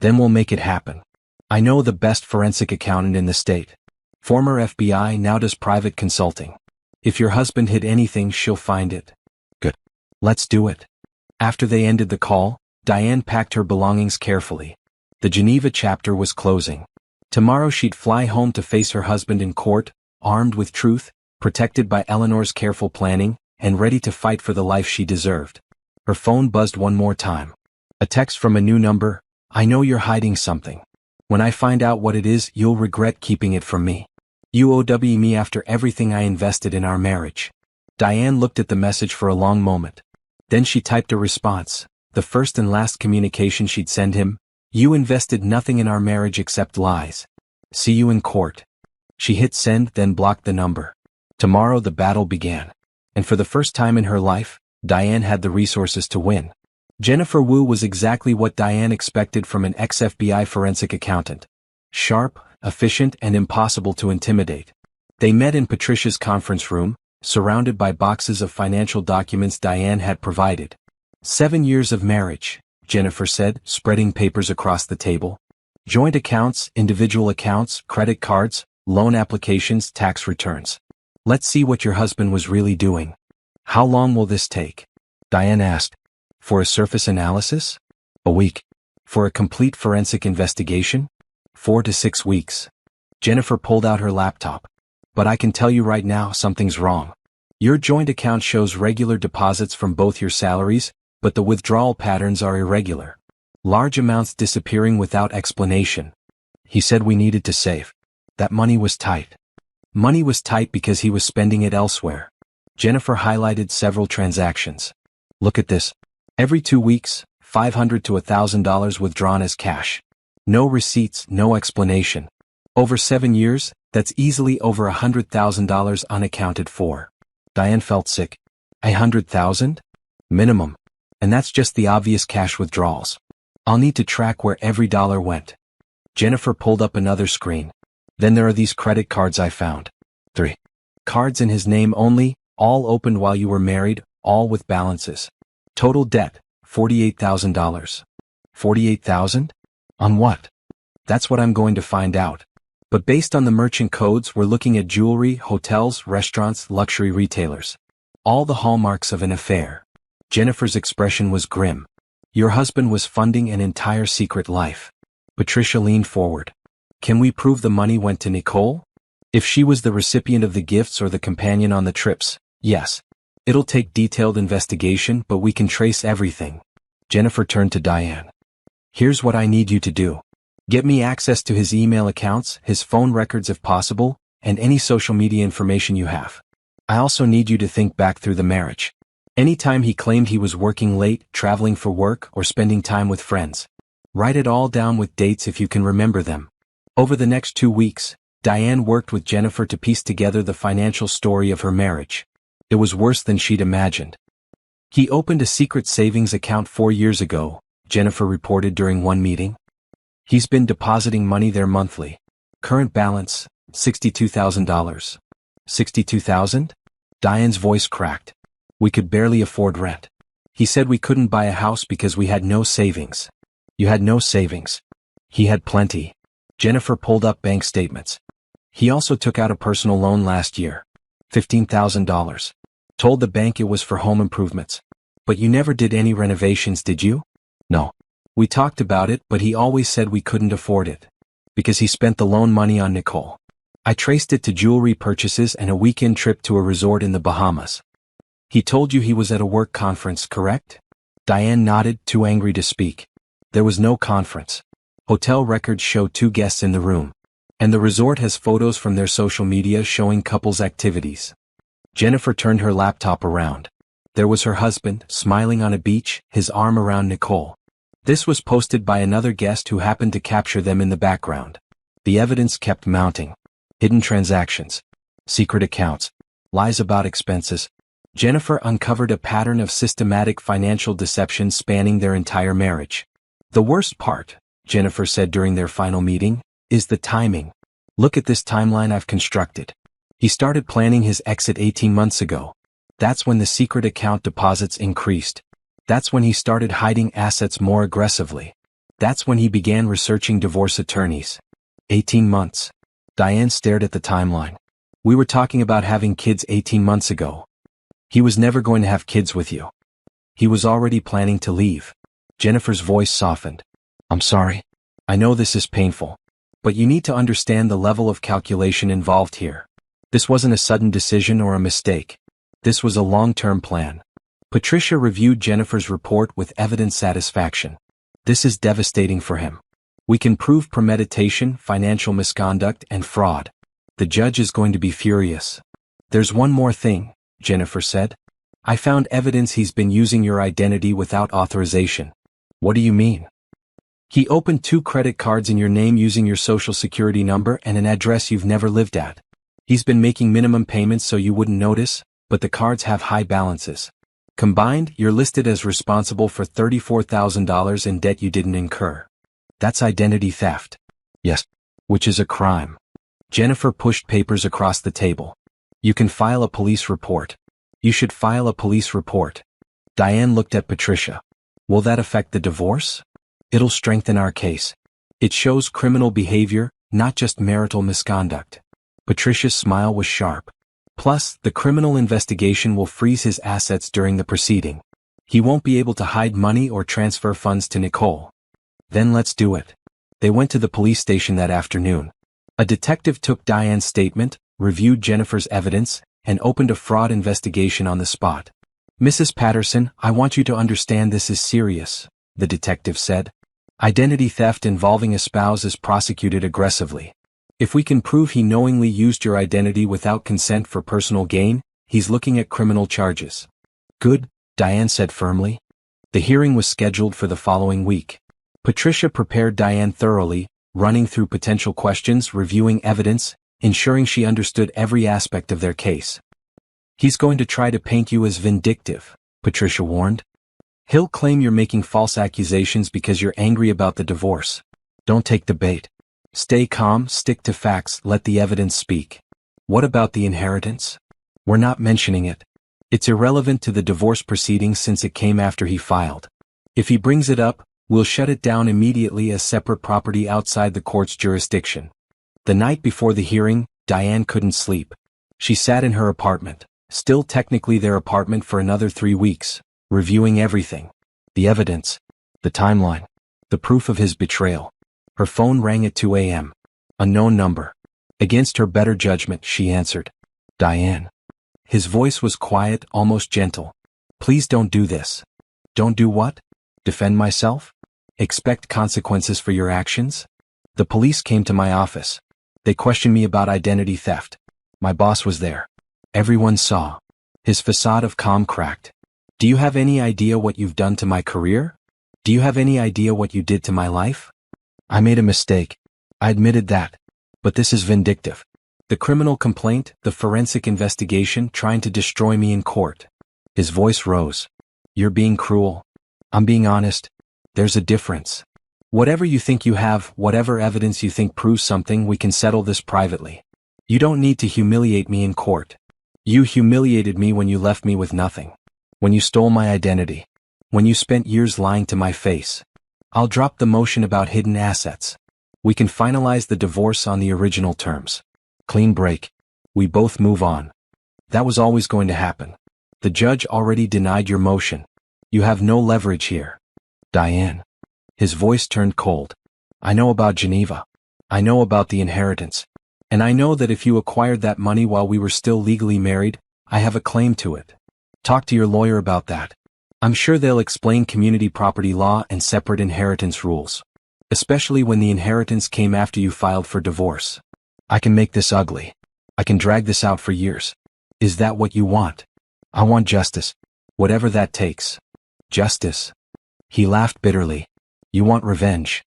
Then we'll make it happen. I know the best forensic accountant in the state. Former FBI, now does private consulting. If your husband hid anything, she'll find it. Good. Let's do it. After they ended the call, Diane packed her belongings carefully. The Geneva chapter was closing. Tomorrow she'd fly home to face her husband in court, armed with truth, protected by Eleanor's careful planning, and ready to fight for the life she deserved. Her phone buzzed one more time. A text from a new number. I know you're hiding something. When I find out what it is, you'll regret keeping it from me. You owe me after everything I invested in our marriage. Diane looked at the message for a long moment. Then she typed a response, the first and last communication she'd send him. You invested nothing in our marriage except lies. See you in court. She hit send, then blocked the number. Tomorrow the battle began. And for the first time in her life, Diane had the resources to win. Jennifer Wu was exactly what Diane expected from an ex-FBI forensic accountant. Sharp, efficient, and impossible to intimidate. They met in Patricia's conference room, surrounded by boxes of financial documents Diane had provided. 7 years of marriage, Jennifer said, spreading papers across the table. Joint accounts, individual accounts, credit cards, loan applications, tax returns. Let's see what your husband was really doing. How long will this take? Diane asked. For a surface analysis? A week. For a complete forensic investigation? 4 to 6 weeks. Jennifer pulled out her laptop. But I can tell you right now something's wrong. Your joint account shows regular deposits from both your salaries, but the withdrawal patterns are irregular. Large amounts disappearing without explanation. He said we needed to save. That money was tight. Money was tight because he was spending it elsewhere. Jennifer highlighted several transactions. Look at this. Every 2 weeks, $500 to $1,000 withdrawn as cash. No receipts, no explanation. Over 7 years, that's easily over $100,000 unaccounted for. Diane felt sick. $100,000? Minimum. And that's just the obvious cash withdrawals. I'll need to track where every dollar went. Jennifer pulled up another screen. Then there are these credit cards I found. 3 cards in his name only, all opened while you were married, all with balances. Total debt, $48,000. $48,000? On what? That's what I'm going to find out. But based on the merchant codes, we're looking at jewelry, hotels, restaurants, luxury retailers. All the hallmarks of an affair. Jennifer's expression was grim. Your husband was funding an entire secret life. Patricia leaned forward. Can we prove the money went to Nicole? If she was the recipient of the gifts or the companion on the trips, yes. It'll take detailed investigation, but we can trace everything. Jennifer turned to Diane. Here's what I need you to do. Get me access to his email accounts, his phone records if possible, and any social media information you have. I also need you to think back through the marriage. Anytime he claimed he was working late, traveling for work, or spending time with friends. Write it all down with dates if you can remember them. Over the next 2 weeks, Diane worked with Jennifer to piece together the financial story of her marriage. It was worse than she'd imagined. He opened a secret savings account 4 years ago, Jennifer reported during one meeting. He's been depositing money there monthly. Current balance, $62,000. $62,000? Diane's voice cracked. We could barely afford rent. He said we couldn't buy a house because we had no savings. You had no savings. He had plenty. Jennifer pulled up bank statements. He also took out a personal loan last year. $15,000. Told the bank it was for home improvements. But you never did any renovations, did you? No. We talked about it, but he always said we couldn't afford it. Because he spent the loan money on Nicole. I traced it to jewelry purchases and a weekend trip to a resort in the Bahamas. He told you he was at a work conference, correct? Diane nodded, too angry to speak. There was no conference. Hotel records show 2 guests in the room. And the resort has photos from their social media showing couples' activities. Jennifer turned her laptop around. There was her husband, smiling on a beach, his arm around Nicole. This was posted by another guest who happened to capture them in the background. The evidence kept mounting. Hidden transactions. Secret accounts. Lies about expenses. Jennifer uncovered a pattern of systematic financial deception spanning their entire marriage. The worst part, Jennifer said during their final meeting, is the timing. Look at this timeline I've constructed. He started planning his exit 18 months ago. That's when the secret account deposits increased. That's when he started hiding assets more aggressively. That's when he began researching divorce attorneys. 18 months. Diane stared at the timeline. We were talking about having kids 18 months ago. He was never going to have kids with you. He was already planning to leave. Jennifer's voice softened. I'm sorry. I know this is painful. But you need to understand the level of calculation involved here. This wasn't a sudden decision or a mistake. This was a long-term plan. Patricia reviewed Jennifer's report with evident satisfaction. This is devastating for him. We can prove premeditation, financial misconduct, and fraud. The judge is going to be furious. There's one more thing, Jennifer said. I found evidence he's been using your identity without authorization. What do you mean? He opened 2 credit cards in your name using your social security number and an address you've never lived at. He's been making minimum payments so you wouldn't notice, but the cards have high balances. Combined, you're listed as responsible for $34,000 in debt you didn't incur. That's identity theft. Yes. Which is a crime. Jennifer pushed papers across the table. You can file a police report. You should file a police report. Diane looked at Patricia. Will that affect the divorce? It'll strengthen our case. It shows criminal behavior, not just marital misconduct. Patricia's smile was sharp. Plus, the criminal investigation will freeze his assets during the proceeding. He won't be able to hide money or transfer funds to Nicole. Then let's do it. They went to the police station that afternoon. A detective took Diane's statement, reviewed Jennifer's evidence, and opened a fraud investigation on the spot. Mrs. Patterson, I want you to understand this is serious, the detective said. Identity theft involving a spouse is prosecuted aggressively. If we can prove he knowingly used your identity without consent for personal gain, he's looking at criminal charges. Good, Diane said firmly. The hearing was scheduled for the following week. Patricia prepared Diane thoroughly, running through potential questions, reviewing evidence, ensuring she understood every aspect of their case. He's going to try to paint you as vindictive, Patricia warned. He'll claim you're making false accusations because you're angry about the divorce. Don't take the bait. Stay calm, stick to facts, let the evidence speak. What about the inheritance? We're not mentioning it. It's irrelevant to the divorce proceedings since it came after he filed. If he brings it up, we'll shut it down immediately as separate property outside the court's jurisdiction. The night before the hearing, Diane couldn't sleep. She sat in her apartment, still technically their apartment for another 3 weeks, reviewing everything. The evidence, the timeline, the proof of his betrayal. Her phone rang at 2 a.m. Unknown number. Against her better judgment, she answered. Diane. His voice was quiet, almost gentle. Please don't do this. Don't do what? Defend myself? Expect consequences for your actions? The police came to my office. They questioned me about identity theft. My boss was there. Everyone saw. His facade of calm cracked. Do you have any idea what you've done to my career? Do you have any idea what you did to my life? I made a mistake. I admitted that. But this is vindictive. The criminal complaint, the forensic investigation trying to destroy me in court. His voice rose. You're being cruel. I'm being honest. There's a difference. Whatever you think you have, whatever evidence you think proves something, we can settle this privately. You don't need to humiliate me in court. You humiliated me when you left me with nothing. When you stole my identity. When you spent years lying to my face. I'll drop the motion about hidden assets. We can finalize the divorce on the original terms. Clean break. We both move on. That was always going to happen. The judge already denied your motion. You have no leverage here. Diane. His voice turned cold. I know about Geneva. I know about the inheritance. And I know that if you acquired that money while we were still legally married, I have a claim to it. Talk to your lawyer about that. I'm sure they'll explain community property law and separate inheritance rules. Especially when the inheritance came after you filed for divorce. I can make this ugly. I can drag this out for years. Is that what you want? I want justice. Whatever that takes. Justice. He laughed bitterly. You want revenge.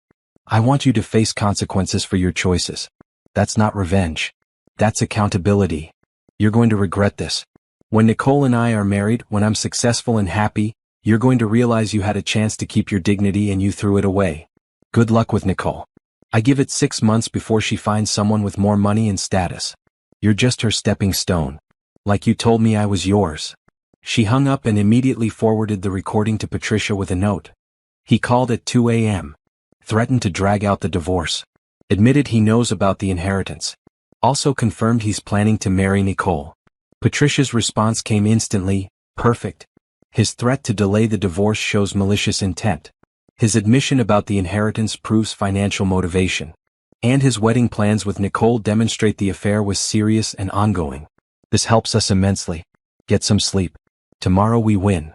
I want you to face consequences for your choices. That's not revenge. That's accountability. You're going to regret this. When Nicole and I are married, when I'm successful and happy, you're going to realize you had a chance to keep your dignity and you threw it away. Good luck with Nicole. I give it 6 months before she finds someone with more money and status. You're just her stepping stone. Like you told me I was yours. She hung up and immediately forwarded the recording to Patricia with a note. He called at 2 a.m. Threatened to drag out the divorce. Admitted he knows about the inheritance. Also confirmed he's planning to marry Nicole. Patricia's response came instantly, perfect. His threat to delay the divorce shows malicious intent. His admission about the inheritance proves financial motivation. And his wedding plans with Nicole demonstrate the affair was serious and ongoing. This helps us immensely. Get some sleep. Tomorrow we win.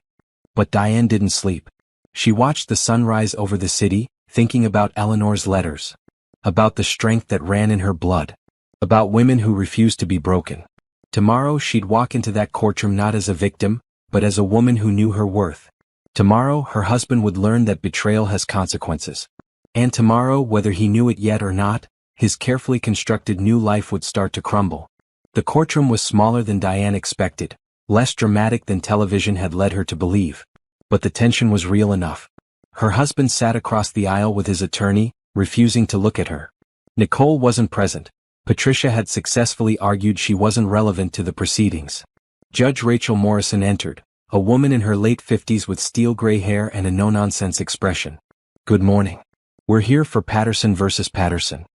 But Diane didn't sleep. She watched the sunrise over the city, thinking about Eleanor's letters. About the strength that ran in her blood. About women who refused to be broken. Tomorrow she'd walk into that courtroom not as a victim, but as a woman who knew her worth. Tomorrow her husband would learn that betrayal has consequences. And tomorrow, whether he knew it yet or not, his carefully constructed new life would start to crumble. The courtroom was smaller than Diane expected, less dramatic than television had led her to believe. But the tension was real enough. Her husband sat across the aisle with his attorney, refusing to look at her. Nicole wasn't present. Patricia had successfully argued she wasn't relevant to the proceedings. Judge Rachel Morrison entered, a woman in her late 50s with steel gray hair and a no-nonsense expression. Good morning. We're here for Patterson versus Patterson.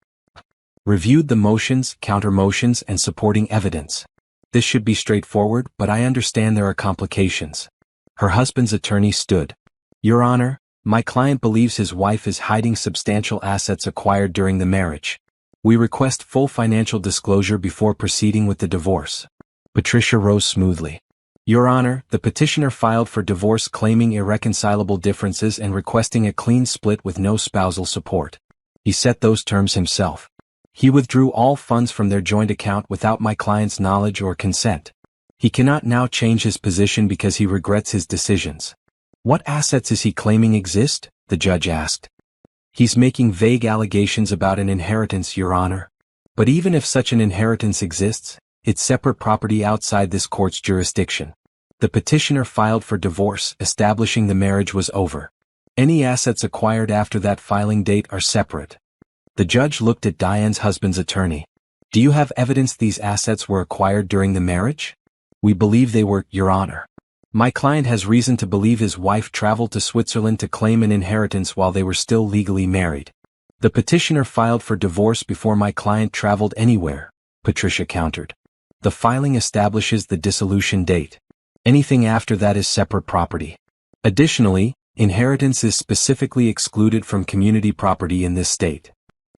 Reviewed the motions, counter-motions, and supporting evidence. This should be straightforward, but I understand there are complications. Her husband's attorney stood. Your Honor, my client believes his wife is hiding substantial assets acquired during the marriage. We request full financial disclosure before proceeding with the divorce. Patricia rose smoothly. Your Honor, the petitioner filed for divorce claiming irreconcilable differences and requesting a clean split with no spousal support. He set those terms himself. He withdrew all funds from their joint account without my client's knowledge or consent. He cannot now change his position because he regrets his decisions. What assets is he claiming exist? The judge asked. He's making vague allegations about an inheritance, Your Honor. But even if such an inheritance exists, it's separate property outside this court's jurisdiction. The petitioner filed for divorce, establishing the marriage was over. Any assets acquired after that filing date are separate. The judge looked at Diane's husband's attorney. Do you have evidence these assets were acquired during the marriage? We believe they were, Your Honor. My client has reason to believe his wife traveled to Switzerland to claim an inheritance while they were still legally married. The petitioner filed for divorce before my client traveled anywhere, Patricia countered. The filing establishes the dissolution date. Anything after that is separate property. Additionally, inheritance is specifically excluded from community property in this state.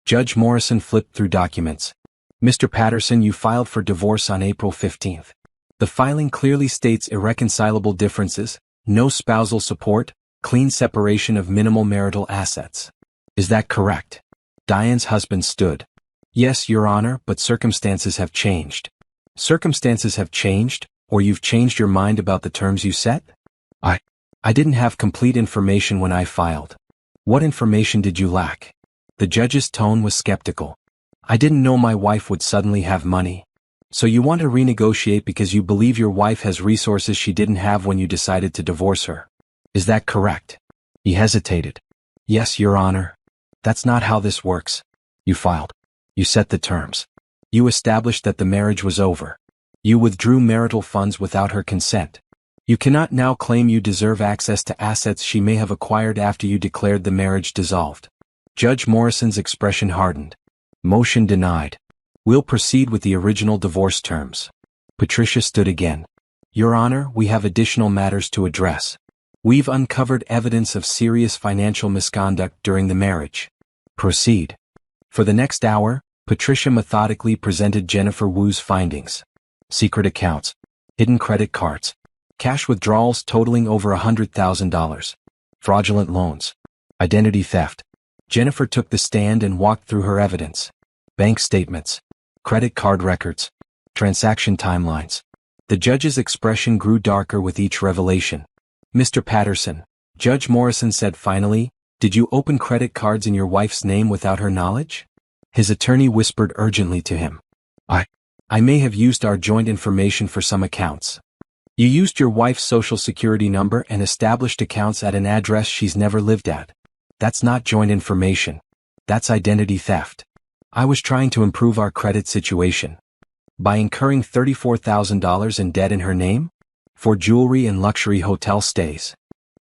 Judge Morrison flipped through documents. Mr. Patterson, you filed for divorce on April 15th. The filing clearly states irreconcilable differences, no spousal support, clean separation of minimal marital assets. Is that correct? Diane's husband stood. Yes, Your Honor, but circumstances have changed. Circumstances have changed, or you've changed your mind about the terms you set? I didn't have complete information when I filed. What information did you lack? The judge's tone was skeptical. I didn't know my wife would suddenly have money. So you want to renegotiate because you believe your wife has resources she didn't have when you decided to divorce her. Is that correct? He hesitated. Yes, Your Honor. That's not how this works. You filed. You set the terms. You established that the marriage was over. You withdrew marital funds without her consent. You cannot now claim you deserve access to assets she may have acquired after you declared the marriage dissolved. Judge Morrison's expression hardened. Motion denied. We'll proceed with the original divorce terms. Patricia stood again. Your Honor, we have additional matters to address. We've uncovered evidence of serious financial misconduct during the marriage. Proceed. For the next hour, Patricia methodically presented Jennifer Wu's findings. Secret accounts, hidden credit cards, cash withdrawals totaling over $100,000, fraudulent loans, identity theft. Jennifer took the stand and walked through her evidence. Bank statements, credit card records, transaction timelines. The judge's expression grew darker with each revelation. Mr. Patterson, Judge Morrison said finally, did you open credit cards in your wife's name without her knowledge? His attorney whispered urgently to him. I may have used our joint information for some accounts. You used your wife's social security number and established accounts at an address she's never lived at. That's not joint information. That's identity theft. I was trying to improve our credit situation. By incurring $34,000 in debt in her name? For jewelry and luxury hotel stays.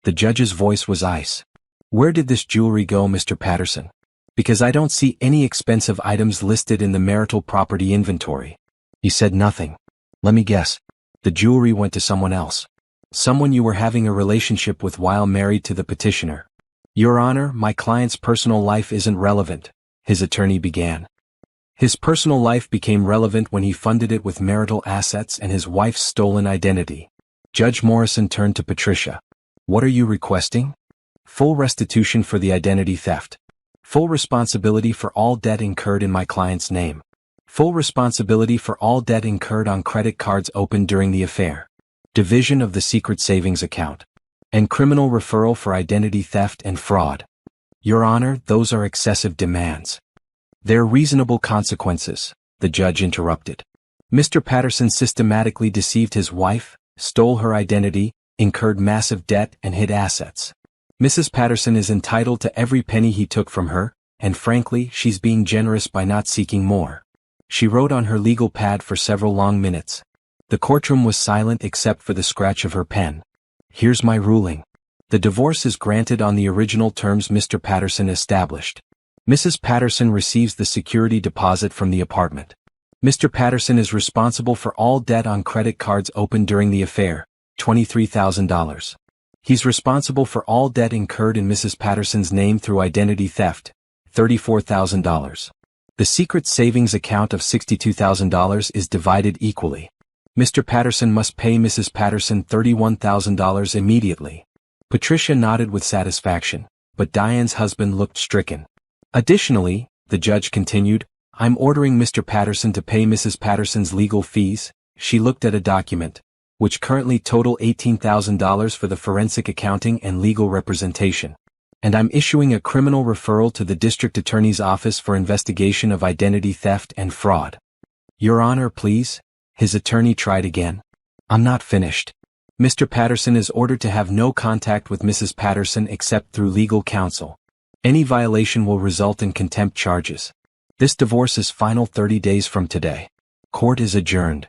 The judge's voice was ice. Where did this jewelry go, Mr. Patterson? Because I don't see any expensive items listed in the marital property inventory. He said nothing. Let me guess. The jewelry went to someone else. Someone you were having a relationship with while married to the petitioner. Your Honor, my client's personal life isn't relevant, his attorney began. His personal life became relevant when he funded it with marital assets and his wife's stolen identity. Judge Morrison turned to Patricia. What are you requesting? Full restitution for the identity theft. Full responsibility for all debt incurred in my client's name. Full responsibility for all debt incurred on credit cards opened during the affair. Division of the secret savings account. And criminal referral for identity theft and fraud. Your Honor, those are excessive demands. They're reasonable consequences, the judge interrupted. Mr. Patterson systematically deceived his wife, stole her identity, incurred massive debt and hid assets. Mrs. Patterson is entitled to every penny he took from her, and frankly, she's being generous by not seeking more. She wrote on her legal pad for several long minutes. The courtroom was silent except for the scratch of her pen. Here's my ruling. The divorce is granted on the original terms Mr. Patterson established. Mrs. Patterson receives the security deposit from the apartment. Mr. Patterson is responsible for all debt on credit cards opened during the affair, $23,000. He's responsible for all debt incurred in Mrs. Patterson's name through identity theft, $34,000. The secret savings account of $62,000 is divided equally. Mr. Patterson must pay Mrs. Patterson $31,000 immediately. Patricia nodded with satisfaction, but Diane's husband looked stricken. Additionally, the judge continued, I'm ordering Mr. Patterson to pay Mrs. Patterson's legal fees. She looked at a document, which currently total $18,000 for the forensic accounting and legal representation. And I'm issuing a criminal referral to the district attorney's office for investigation of identity theft and fraud. Your Honor, please. His attorney tried again. I'm not finished. Mr. Patterson is ordered to have no contact with Mrs. Patterson except through legal counsel. Any violation will result in contempt charges. This divorce is final 30 days from today. Court is adjourned.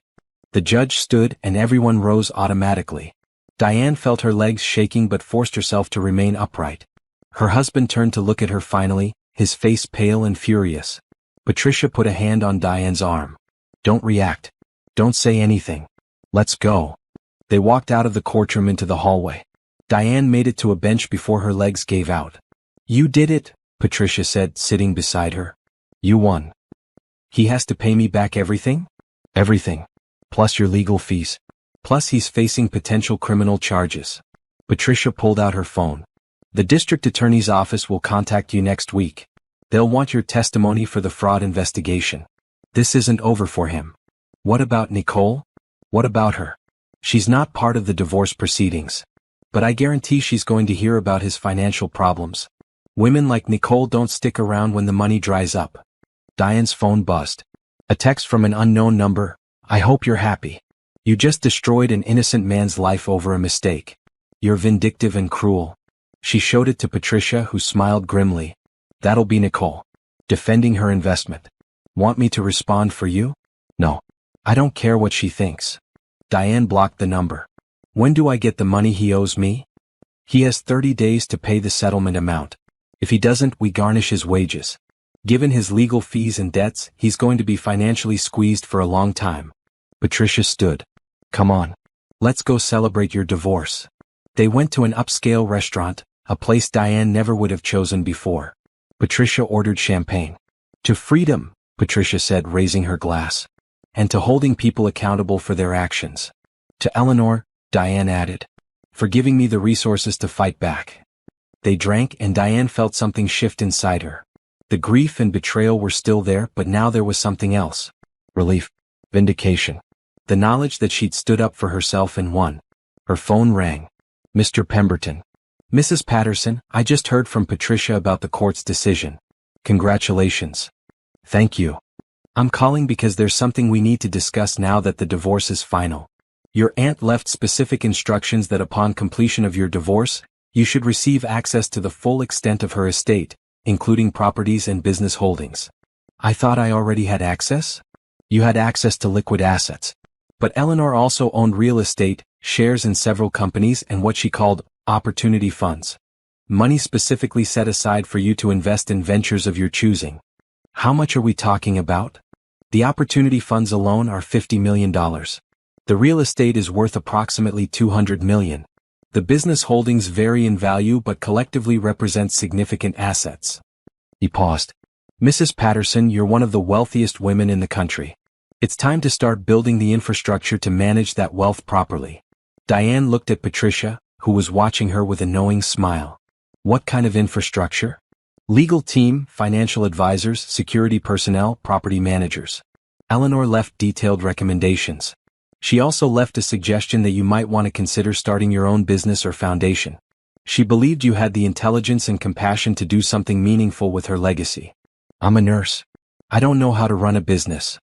The judge stood and everyone rose automatically. Diane felt her legs shaking but forced herself to remain upright. Her husband turned to look at her finally, his face pale and furious. Patricia put a hand on Diane's arm. Don't react. Don't say anything. Let's go. They walked out of the courtroom into the hallway. Diane made it to a bench before her legs gave out. You did it, Patricia said, sitting beside her. You won. He has to pay me back everything? Everything. Plus your legal fees. Plus he's facing potential criminal charges. Patricia pulled out her phone. The district attorney's office will contact you next week. They'll want your testimony for the fraud investigation. This isn't over for him. What about Nicole? What about her? She's not part of the divorce proceedings. But I guarantee she's going to hear about his financial problems. Women like Nicole don't stick around when the money dries up. Diane's phone buzzed. A text from an unknown number. I hope you're happy. You just destroyed an innocent man's life over a mistake. You're vindictive and cruel. She showed it to Patricia, who smiled grimly. That'll be Nicole. Defending her investment. Want me to respond for you? No. I don't care what she thinks. Diane blocked the number. When do I get the money he owes me? He has 30 days to pay the settlement amount. If he doesn't, we garnish his wages. Given his legal fees and debts, he's going to be financially squeezed for a long time. Patricia stood. Come on. Let's go celebrate your divorce. They went to an upscale restaurant, a place Diane never would have chosen before. Patricia ordered champagne. To freedom, Patricia said, raising her glass. And to holding people accountable for their actions. To Eleanor, Diane added. For giving me the resources to fight back. They drank and Diane felt something shift inside her. The grief and betrayal were still there, but now there was something else. Relief. Vindication. The knowledge that she'd stood up for herself and won. Her phone rang. Mr. Pemberton. Mrs. Patterson, I just heard from Patricia about the court's decision. Congratulations. Thank you. I'm calling because there's something we need to discuss now that the divorce is final. Your aunt left specific instructions that upon completion of your divorce, you should receive access to the full extent of her estate, including properties and business holdings. I thought I already had access? You had access to liquid assets. But Eleanor also owned real estate, shares in several companies, and what she called opportunity funds. Money specifically set aside for you to invest in ventures of your choosing. How much are we talking about? The opportunity funds alone are $50 million. The real estate is worth approximately $200 million. The business holdings vary in value but collectively represent significant assets. He paused. Mrs. Patterson, you're one of the wealthiest women in the country. It's time to start building the infrastructure to manage that wealth properly. Diane looked at Patricia, who was watching her with a knowing smile. What kind of infrastructure? Legal team, financial advisors, security personnel, property managers. Eleanor left detailed recommendations. She also left a suggestion that you might want to consider starting your own business or foundation. She believed you had the intelligence and compassion to do something meaningful with her legacy. I'm a nurse. I don't know how to run a business.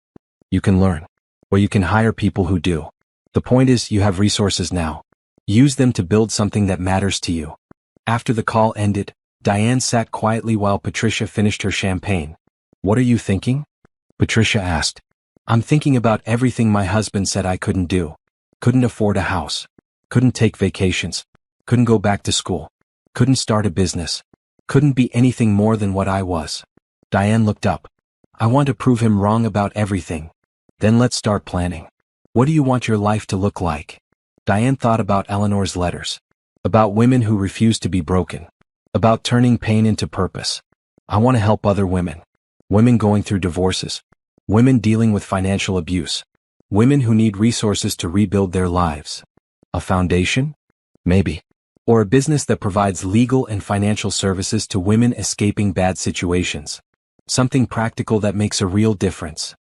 You can learn. Or you can hire people who do. The point is, you have resources now. Use them to build something that matters to you. After the call ended, Diane sat quietly while Patricia finished her champagne. What are you thinking? Patricia asked. I'm thinking about everything my husband said I couldn't do. Couldn't afford a house. Couldn't take vacations. Couldn't go back to school. Couldn't start a business. Couldn't be anything more than what I was. Diane looked up. I want to prove him wrong about everything. Then let's start planning. What do you want your life to look like? Diane thought about Eleanor's letters. About women who refuse to be broken. About turning pain into purpose. I want to help other women. Women going through divorces. Women dealing with financial abuse. Women who need resources to rebuild their lives. A foundation? Maybe. Or a business that provides legal and financial services to women escaping bad situations. Something practical that makes a real difference.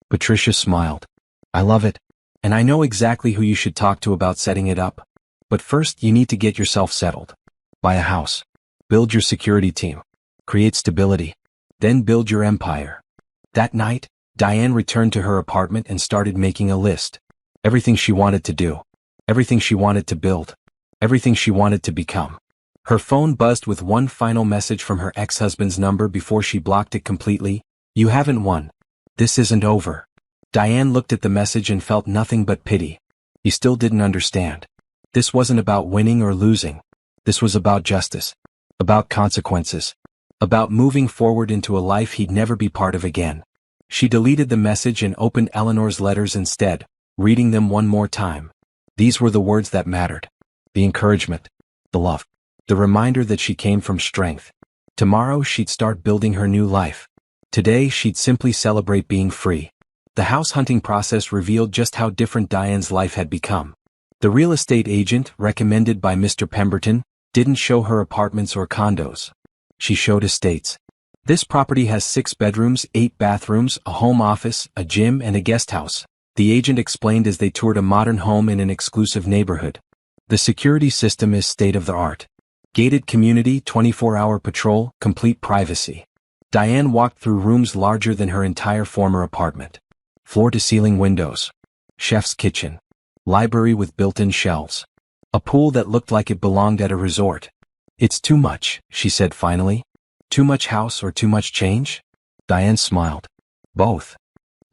Patricia smiled. I love it. And I know exactly who you should talk to about setting it up. But first you need to get yourself settled. Buy a house. Build your security team. Create stability. Then build your empire. That night, Diane returned to her apartment and started making a list. Everything she wanted to do. Everything she wanted to build. Everything she wanted to become. Her phone buzzed with one final message from her ex-husband's number before she blocked it completely. You haven't won. This isn't over. Diane looked at the message and felt nothing but pity. He still didn't understand. This wasn't about winning or losing. This was about justice. About consequences. About moving forward into a life he'd never be part of again. She deleted the message and opened Eleanor's letters instead, reading them one more time. These were the words that mattered. The encouragement. The love. The reminder that she came from strength. Tomorrow she'd start building her new life. Today she'd simply celebrate being free. The house hunting process revealed just how different Diane's life had become. The real estate agent, recommended by Mr. Pemberton, didn't show her apartments or condos. She showed estates. This property has 6 bedrooms, 8 bathrooms, a home office, a gym, and a guest house, the agent explained as they toured a modern home in an exclusive neighborhood. The security system is state-of-the-art. Gated community, 24-hour patrol, complete privacy. Diane walked through rooms larger than her entire former apartment. Floor-to-ceiling windows. Chef's kitchen. Library with built-in shelves. A pool that looked like it belonged at a resort. It's too much, she said finally. Too much house or too much change? Diane smiled. Both.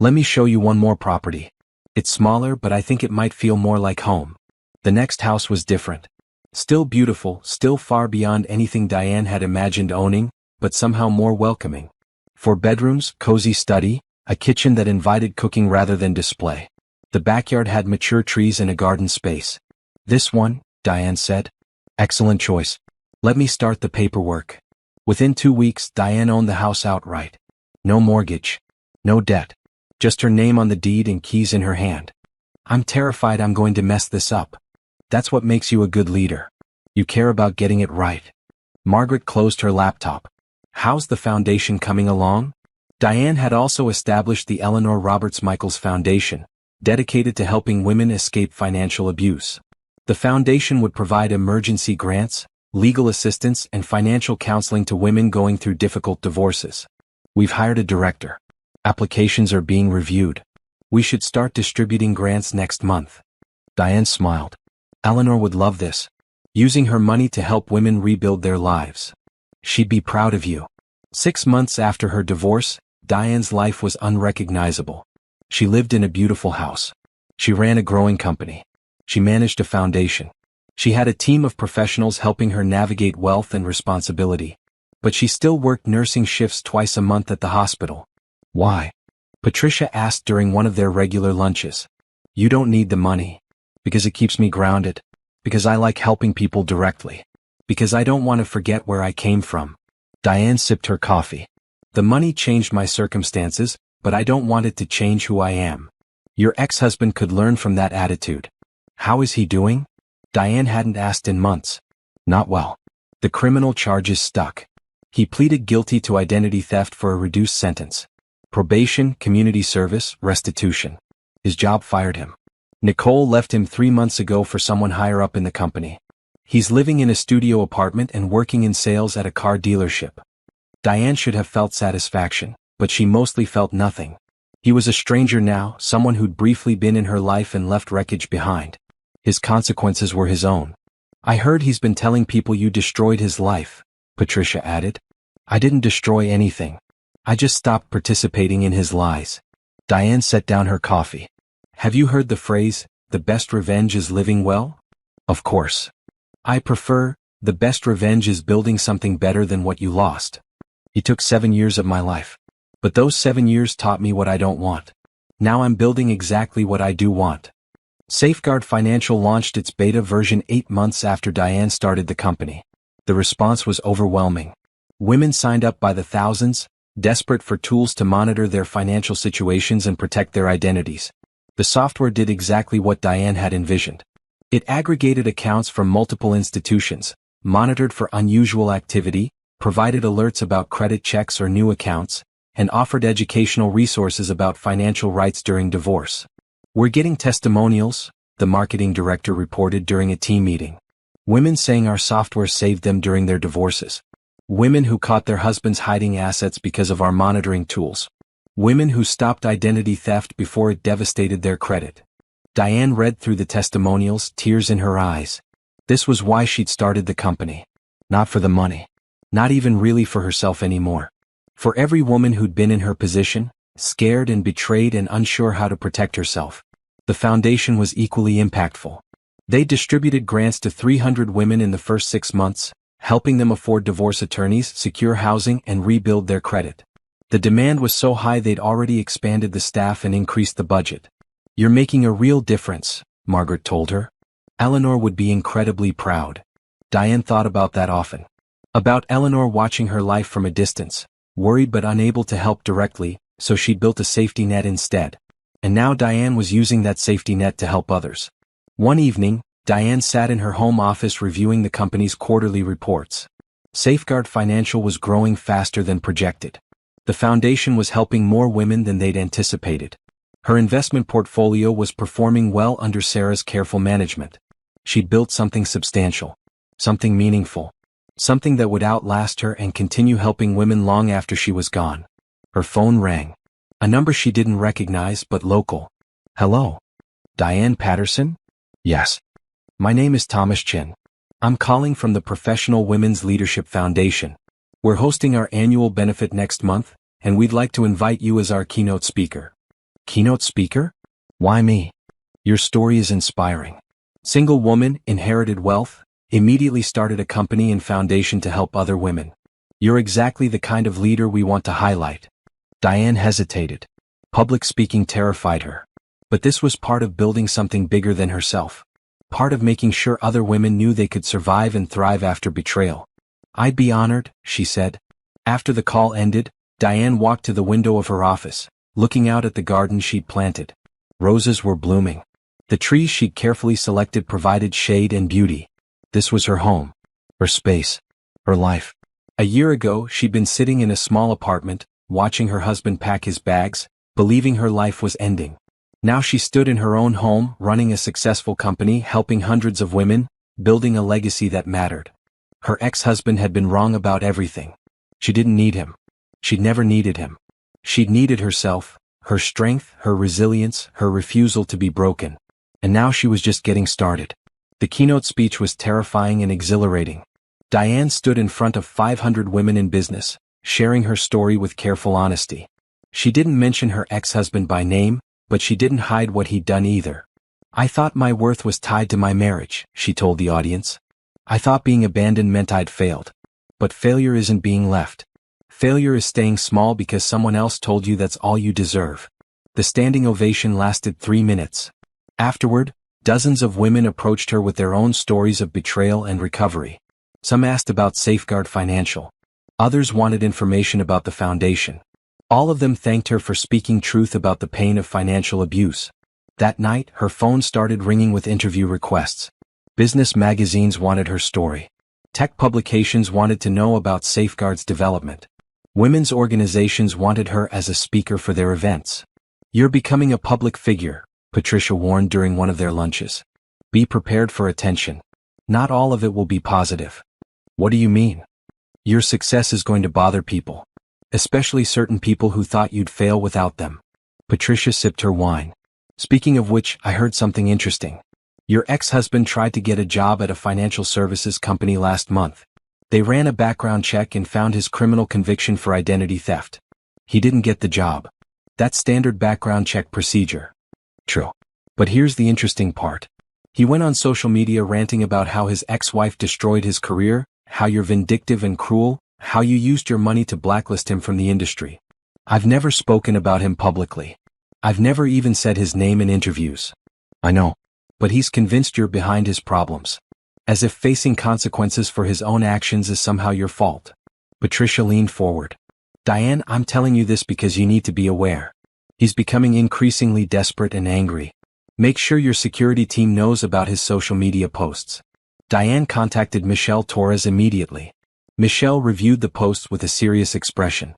Let me show you one more property. It's smaller, but I think it might feel more like home. The next house was different. Still beautiful, still far beyond anything Diane had imagined owning, but somehow more welcoming. 4 bedrooms, cozy study, a kitchen that invited cooking rather than display. The backyard had mature trees and a garden space. This one, Diane said. Excellent choice. Let me start the paperwork. Within 2 weeks, Diane owned the house outright. No mortgage. No debt. Just her name on the deed and keys in her hand. I'm terrified I'm going to mess this up. That's what makes you a good leader. You care about getting it right. Margaret closed her laptop. How's the foundation coming along? Diane had also established the Eleanor Roberts Michaels Foundation, dedicated to helping women escape financial abuse. The foundation would provide emergency grants, legal assistance, and financial counseling to women going through difficult divorces. We've hired a director. Applications are being reviewed. We should start distributing grants next month. Diane smiled. Eleanor would love this. Using her money to help women rebuild their lives. She'd be proud of you. 6 months after her divorce, Diane's life was unrecognizable. She lived in a beautiful house. She ran a growing company. She managed a foundation. She had a team of professionals helping her navigate wealth and responsibility. But she still worked nursing shifts twice a month at the hospital. Why? Patricia asked during one of their regular lunches. You don't need the money. Because it keeps me grounded. Because I like helping people directly. Because I don't want to forget where I came from. Diane sipped her coffee. The money changed my circumstances, but I don't want it to change who I am. Your ex-husband could learn from that attitude. How is he doing? Diane hadn't asked in months. Not well. The criminal charges stuck. He pleaded guilty to identity theft for a reduced sentence. Probation, community service, restitution. His job fired him. Nicole left him 3 months ago for someone higher up in the company. He's living in a studio apartment and working in sales at a car dealership. Diane should have felt satisfaction, but she mostly felt nothing. He was a stranger now, someone who'd briefly been in her life and left wreckage behind. His consequences were his own. I heard he's been telling people you destroyed his life, Patricia added. I didn't destroy anything. I just stopped participating in his lies. Diane set down her coffee. Have you heard the phrase, the best revenge is living well? Of course. I prefer, the best revenge is building something better than what you lost. He took 7 years of my life. But those 7 years taught me what I don't want. Now I'm building exactly what I do want. Safeguard Financial launched its beta version 8 months after Diane started the company. The response was overwhelming. Women signed up by the thousands, desperate for tools to monitor their financial situations and protect their identities. The software did exactly what Diane had envisioned. It aggregated accounts from multiple institutions, monitored for unusual activity, provided alerts about credit checks or new accounts, and offered educational resources about financial rights during divorce. "We're getting testimonials," the marketing director reported during a team meeting. "Women saying our software saved them during their divorces. Women who caught their husbands hiding assets because of our monitoring tools. Women who stopped identity theft before it devastated their credit." Diane read through the testimonials, tears in her eyes. This was why she'd started the company. Not for the money. Not even really for herself anymore. For every woman who'd been in her position, scared and betrayed and unsure how to protect herself. The foundation was equally impactful. They distributed grants to 300 women in the first 6 months, helping them afford divorce attorneys, secure housing, and rebuild their credit. The demand was so high they'd already expanded the staff and increased the budget. "You're making a real difference," Margaret told her. Eleanor would be incredibly proud. Diane thought about that often. About Eleanor watching her life from a distance, worried but unable to help directly, so she'd built a safety net instead. And now Diane was using that safety net to help others. One evening, Diane sat in her home office reviewing the company's quarterly reports. Safeguard Financial was growing faster than projected. The foundation was helping more women than they'd anticipated. Her investment portfolio was performing well under Sarah's careful management. She'd built something substantial, something meaningful, something that would outlast her and continue helping women long after she was gone. Her phone rang. A number she didn't recognize but local. "Hello? Diane Patterson?" "Yes. My name is Thomas Chin. I'm calling from the Professional Women's Leadership Foundation. We're hosting our annual benefit next month, and we'd like to invite you as our keynote speaker." "Keynote speaker? Why me?" "Your story is inspiring. Single woman, inherited wealth, immediately started a company and foundation to help other women. You're exactly the kind of leader we want to highlight." Diane hesitated. Public speaking terrified her. But this was part of building something bigger than herself. Part of making sure other women knew they could survive and thrive after betrayal. "I'd be honored," she said. After the call ended, Diane walked to the window of her office, looking out at the garden she'd planted. Roses were blooming. The trees she'd carefully selected provided shade and beauty. This was her home, her space, her life. A year ago, she'd been sitting in a small apartment, watching her husband pack his bags, believing her life was ending. Now she stood in her own home, running a successful company, helping hundreds of women, building a legacy that mattered. Her ex-husband had been wrong about everything. She didn't need him. She'd never needed him. She'd needed herself, her strength, her resilience, her refusal to be broken. And now she was just getting started. The keynote speech was terrifying and exhilarating. Diane stood in front of 500 women in business, sharing her story with careful honesty. She didn't mention her ex-husband by name, but she didn't hide what he'd done either. "I thought my worth was tied to my marriage," she told the audience. "I thought being abandoned meant I'd failed. But failure isn't being left. Failure is staying small because someone else told you that's all you deserve." The standing ovation lasted 3 minutes. Afterward, dozens of women approached her with their own stories of betrayal and recovery. Some asked about Safeguard Financial. Others wanted information about the foundation. All of them thanked her for speaking truth about the pain of financial abuse. That night, her phone started ringing with interview requests. Business magazines wanted her story. Tech publications wanted to know about Safeguard's development. Women's organizations wanted her as a speaker for their events. "You're becoming a public figure," Patricia warned during one of their lunches. "Be prepared for attention. Not all of it will be positive." "What do you mean?" "Your success is going to bother people. Especially certain people who thought you'd fail without them." Patricia sipped her wine. "Speaking of which, I heard something interesting. Your ex-husband tried to get a job at a financial services company last month. They ran a background check and found his criminal conviction for identity theft. He didn't get the job. That's standard background check procedure." "True. But here's the interesting part. He went on social media ranting about how his ex-wife destroyed his career, how you're vindictive and cruel, how you used your money to blacklist him from the industry. I've never spoken about him publicly. I've never even said his name in interviews. I know. But he's convinced you're behind his problems. As if facing consequences for his own actions is somehow your fault. Patricia leaned forward. Diane, I'm telling you this because you need to be aware. He's becoming increasingly desperate and angry. Make sure your security team knows about his social media posts. Diane contacted Michelle Torres immediately. Michelle reviewed the posts with a serious expression.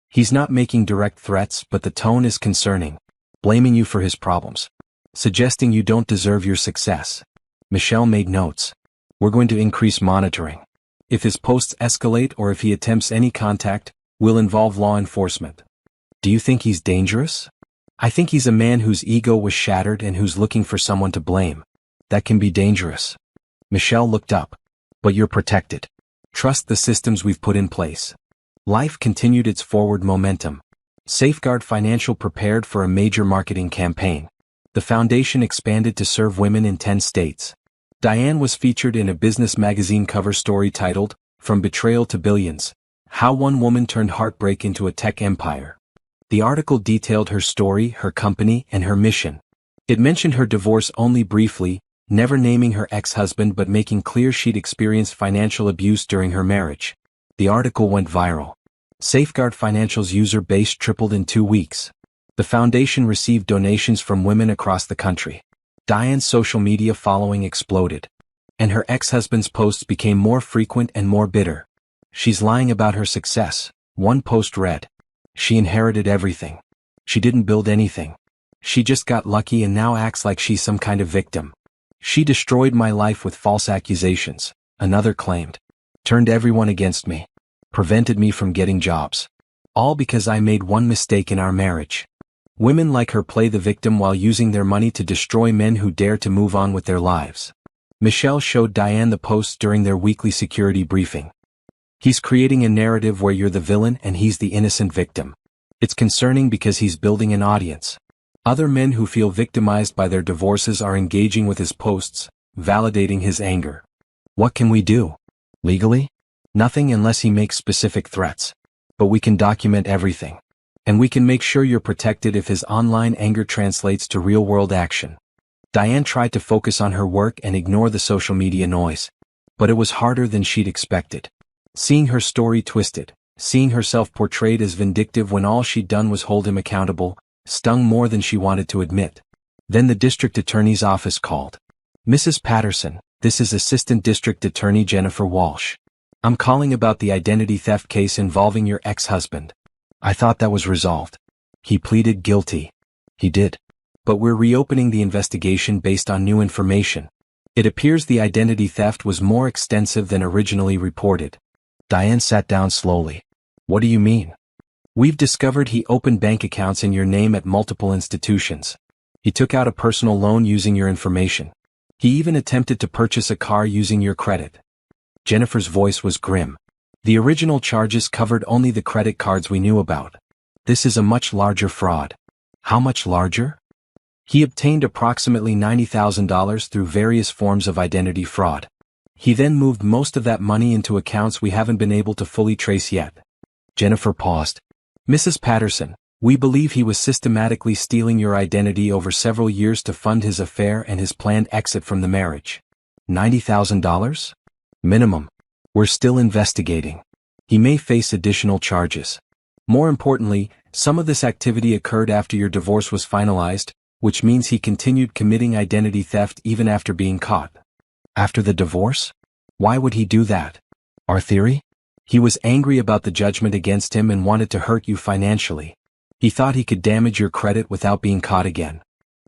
He's not making direct threats, but the tone is concerning, blaming you for his problems, suggesting you don't deserve your success. Michelle made notes. We're going to increase monitoring. If his posts escalate or if he attempts any contact, we'll involve law enforcement. Do you think he's dangerous? I think he's a man whose ego was shattered and who's looking for someone to blame. That can be dangerous. Michelle looked up. But you're protected. Trust the systems we've put in place. Life continued its forward momentum. Safeguard Financial prepared for a major marketing campaign. The foundation expanded to serve women in 10 states. Diane was featured in a business magazine cover story titled, From Betrayal to Billions, How One Woman Turned Heartbreak into a Tech Empire. The article detailed her story, her company, and her mission. It mentioned her divorce only briefly, never naming her ex-husband but making clear she'd experienced financial abuse during her marriage. The article went viral. Safeguard Financial's user base tripled in 2 weeks. The foundation received donations from women across the country. Diane's social media following exploded. And her ex-husband's posts became more frequent and more bitter. She's lying about her success, one post read. She inherited everything. She didn't build anything. She just got lucky and now acts like she's some kind of victim. She destroyed my life with false accusations, another claimed. Turned everyone against me. Prevented me from getting jobs. All because I made one mistake in our marriage. Women like her play the victim while using their money to destroy men who dare to move on with their lives. Michelle showed Diane the posts during their weekly security briefing. He's creating a narrative where you're the villain and he's the innocent victim. It's concerning because he's building an audience. Other men who feel victimized by their divorces are engaging with his posts, validating his anger. What can we do? Legally? Nothing unless he makes specific threats. But we can document everything. And we can make sure you're protected if his online anger translates to real-world action. Diane tried to focus on her work and ignore the social media noise. But it was harder than she'd expected. Seeing her story twisted, seeing herself portrayed as vindictive when all she'd done was hold him accountable, stung more than she wanted to admit. Then the district attorney's office called. Mrs. Patterson, this is Assistant District Attorney Jennifer Walsh. I'm calling about the identity theft case involving your ex-husband. I thought that was resolved. He pleaded guilty. He did. But we're reopening the investigation based on new information. It appears the identity theft was more extensive than originally reported. Diane sat down slowly. What do you mean? We've discovered he opened bank accounts in your name at multiple institutions. He took out a personal loan using your information. He even attempted to purchase a car using your credit. Jennifer's voice was grim. The original charges covered only the credit cards we knew about. This is a much larger fraud. How much larger? He obtained approximately $90,000 through various forms of identity fraud. He then moved most of that money into accounts we haven't been able to fully trace yet. Jennifer paused. Mrs. Patterson, we believe he was systematically stealing your identity over several years to fund his affair and his planned exit from the marriage. $90,000? Minimum. We're still investigating. He may face additional charges. More importantly, some of this activity occurred after your divorce was finalized, which means he continued committing identity theft even after being caught. After the divorce? Why would he do that? Our theory? He was angry about the judgment against him and wanted to hurt you financially. He thought he could damage your credit without being caught again.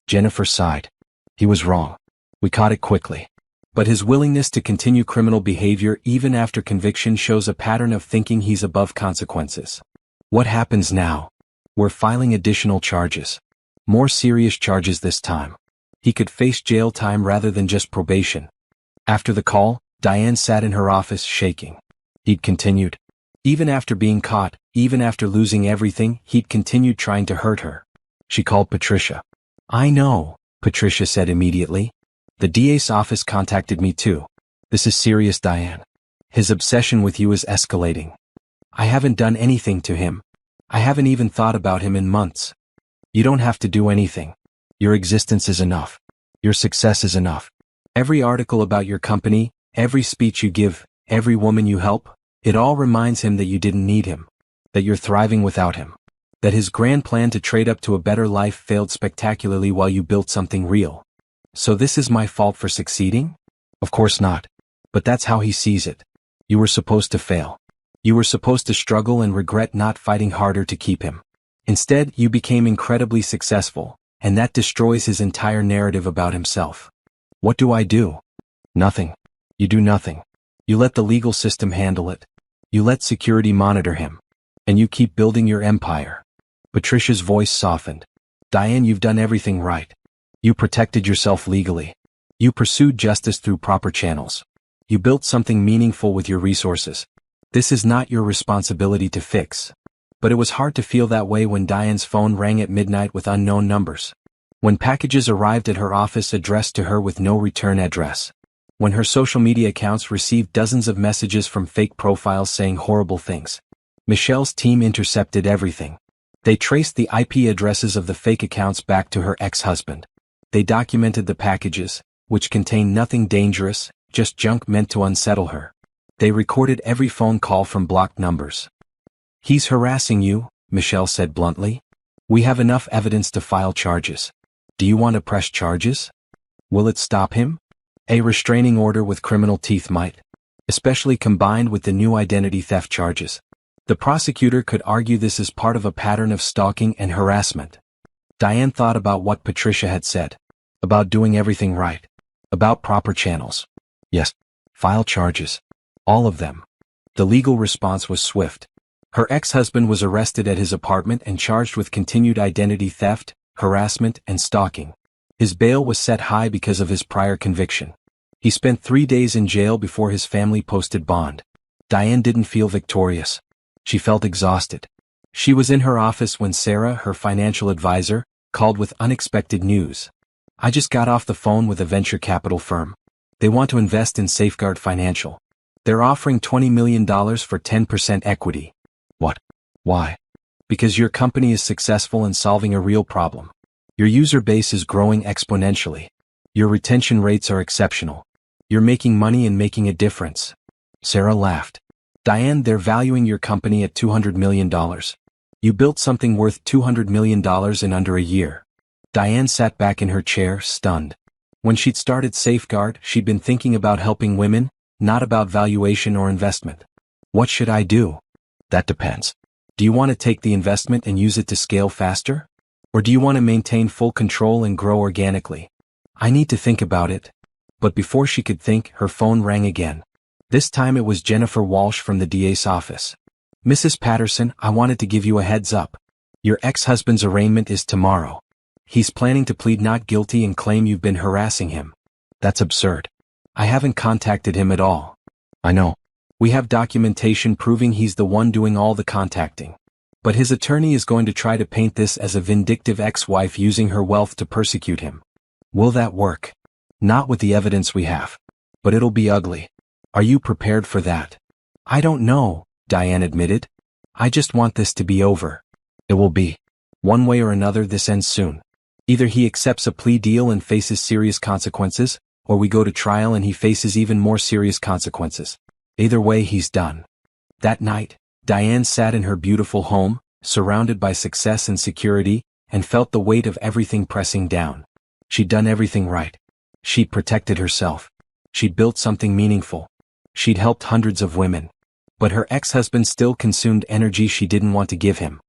Jennifer sighed. He was wrong. We caught it quickly. But his willingness to continue criminal behavior even after conviction shows a pattern of thinking he's above consequences. What happens now? We're filing additional charges. More serious charges this time. He could face jail time rather than just probation. After the call, Diane sat in her office shaking. He'd continued. Even after being caught, even after losing everything, he'd continued trying to hurt her. She called Patricia. I know, Patricia said immediately. The DA's office contacted me too. This is serious, Diane. His obsession with you is escalating. I haven't done anything to him. I haven't even thought about him in months. You don't have to do anything. Your existence is enough. Your success is enough. Every article about your company, every speech you give, every woman you help, it all reminds him that you didn't need him, that you're thriving without him, that his grand plan to trade up to a better life failed spectacularly while you built something real. So this is my fault for succeeding? Of course not. But that's how he sees it. You were supposed to fail. You were supposed to struggle and regret not fighting harder to keep him. Instead, you became incredibly successful, and that destroys his entire narrative about himself. What do I do? Nothing. You do nothing. You let the legal system handle it. You let security monitor him. And you keep building your empire. Patricia's voice softened. Diane, you've done everything right. You protected yourself legally. You pursued justice through proper channels. You built something meaningful with your resources. This is not your responsibility to fix. But it was hard to feel that way when Diane's phone rang at midnight with unknown numbers. When packages arrived at her office addressed to her with no return address. When her social media accounts received dozens of messages from fake profiles saying horrible things. Michelle's team intercepted everything. They traced the IP addresses of the fake accounts back to her ex-husband. They documented the packages, which contained nothing dangerous, just junk meant to unsettle her. They recorded every phone call from blocked numbers. He's harassing you, Michelle said bluntly. We have enough evidence to file charges. Do you want to press charges? Will it stop him? A restraining order with criminal teeth might. Especially combined with the new identity theft charges. The prosecutor could argue this is part of a pattern of stalking and harassment. Diane thought about what Patricia had said. About doing everything right. About proper channels. Yes. File charges. All of them. The legal response was swift. Her ex-husband was arrested at his apartment and charged with continued identity theft, harassment, and stalking. His bail was set high because of his prior conviction. He spent 3 days in jail before his family posted bond. Diane didn't feel victorious. She felt exhausted. She was in her office when Sarah, her financial advisor, called with unexpected news. I just got off the phone with a venture capital firm. They want to invest in Safeguard Financial. They're offering $20 million for 10% equity. What? Why? Because your company is successful in solving a real problem. Your user base is growing exponentially. Your retention rates are exceptional. You're making money and making a difference. Sarah laughed. Diane, they're valuing your company at $200 million. You built something worth $200 million in under a year. Diane sat back in her chair, stunned. When she'd started Safeguard, she'd been thinking about helping women, not about valuation or investment. What should I do? That depends. Do you want to take the investment and use it to scale faster? Or do you want to maintain full control and grow organically? I need to think about it. But before she could think, her phone rang again. This time it was Jennifer Walsh from the DA's office. Mrs. Patterson, I wanted to give you a heads up. Your ex-husband's arraignment is tomorrow. He's planning to plead not guilty and claim you've been harassing him. That's absurd. I haven't contacted him at all. I know. We have documentation proving he's the one doing all the contacting. But his attorney is going to try to paint this as a vindictive ex-wife using her wealth to persecute him. Will that work? Not with the evidence we have. But it'll be ugly. Are you prepared for that? I don't know, Diane admitted. I just want this to be over. It will be. One way or another, this ends soon. Either he accepts a plea deal and faces serious consequences, or we go to trial and he faces even more serious consequences. Either way, he's done. That night, Diane sat in her beautiful home, surrounded by success and security, and felt the weight of everything pressing down. She'd done everything right. She'd protected herself. She'd built something meaningful. She'd helped hundreds of women. But her ex-husband still consumed energy she didn't want to give him.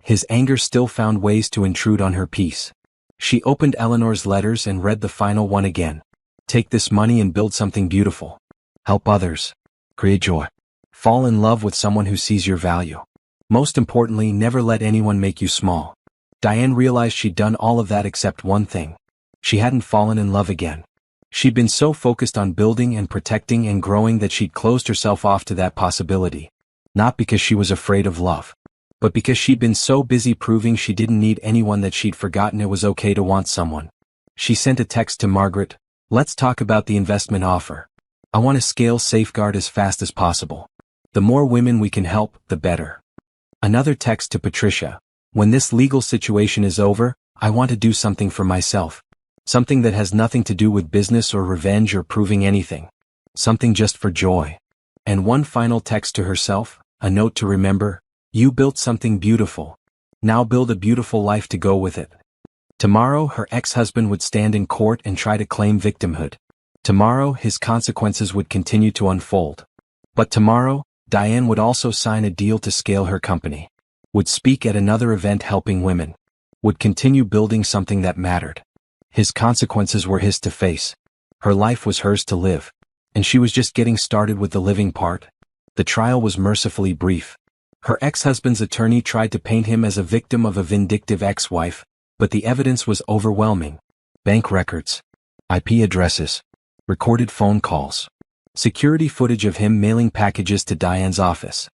His anger still found ways to intrude on her peace. She opened Eleanor's letters and read the final one again. Take this money and build something beautiful. Help others. Create joy. Fall in love with someone who sees your value. Most importantly, never let anyone make you small. Diane realized she'd done all of that except one thing. She hadn't fallen in love again. She'd been so focused on building and protecting and growing that she'd closed herself off to that possibility. Not because she was afraid of love, but because she'd been so busy proving she didn't need anyone that she'd forgotten it was okay to want someone. She sent a text to Margaret. Let's talk about the investment offer. I want to scale Safeguard as fast as possible. The more women we can help, the better. Another text to Patricia. When this legal situation is over, I want to do something for myself. Something that has nothing to do with business or revenge or proving anything. Something just for joy. And one final text to herself, a note to remember, you built something beautiful. Now build a beautiful life to go with it. Tomorrow her ex-husband would stand in court and try to claim victimhood. Tomorrow his consequences would continue to unfold. But tomorrow, Diane would also sign a deal to scale her company. Would speak at another event helping women. Would continue building something that mattered. His consequences were his to face. Her life was hers to live. And she was just getting started with the living part. The trial was mercifully brief. Her ex-husband's attorney tried to paint him as a victim of a vindictive ex-wife, but the evidence was overwhelming. Bank records, IP addresses, recorded phone calls, security footage of him mailing packages to Diane's office.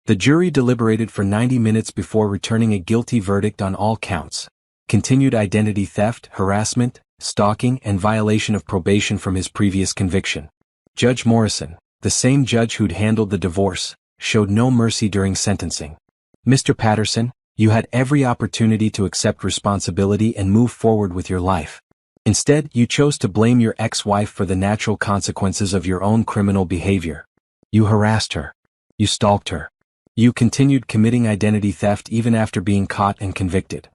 The jury deliberated for 90 minutes before returning a guilty verdict on all counts. Continued identity theft, harassment, stalking, and violation of probation from his previous conviction. Judge Morrison, the same judge who'd handled the divorce, showed no mercy during sentencing. Mr. Patterson, you had every opportunity to accept responsibility and move forward with your life. Instead, you chose to blame your ex-wife for the natural consequences of your own criminal behavior. You harassed her. You stalked her. You continued committing identity theft even after being caught and convicted.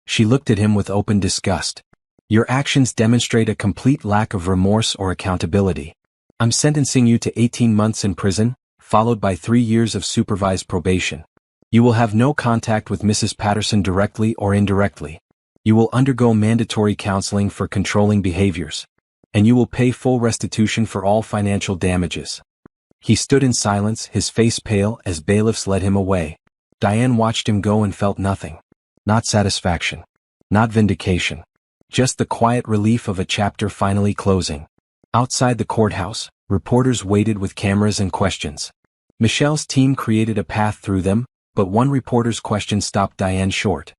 She looked at him with open disgust. Your actions demonstrate a complete lack of remorse or accountability. I'm sentencing you to 18 months in prison, followed by 3 years of supervised probation. You will have no contact with Mrs. Patterson directly or indirectly. You will undergo mandatory counseling for controlling behaviors. And you will pay full restitution for all financial damages. He stood in silence, his face pale, as bailiffs led him away. Diane watched him go and felt nothing. Not satisfaction. Not vindication. Just the quiet relief of a chapter finally closing. Outside the courthouse, reporters waited with cameras and questions. Michelle's team created a path through them, but one reporter's question stopped Diane short.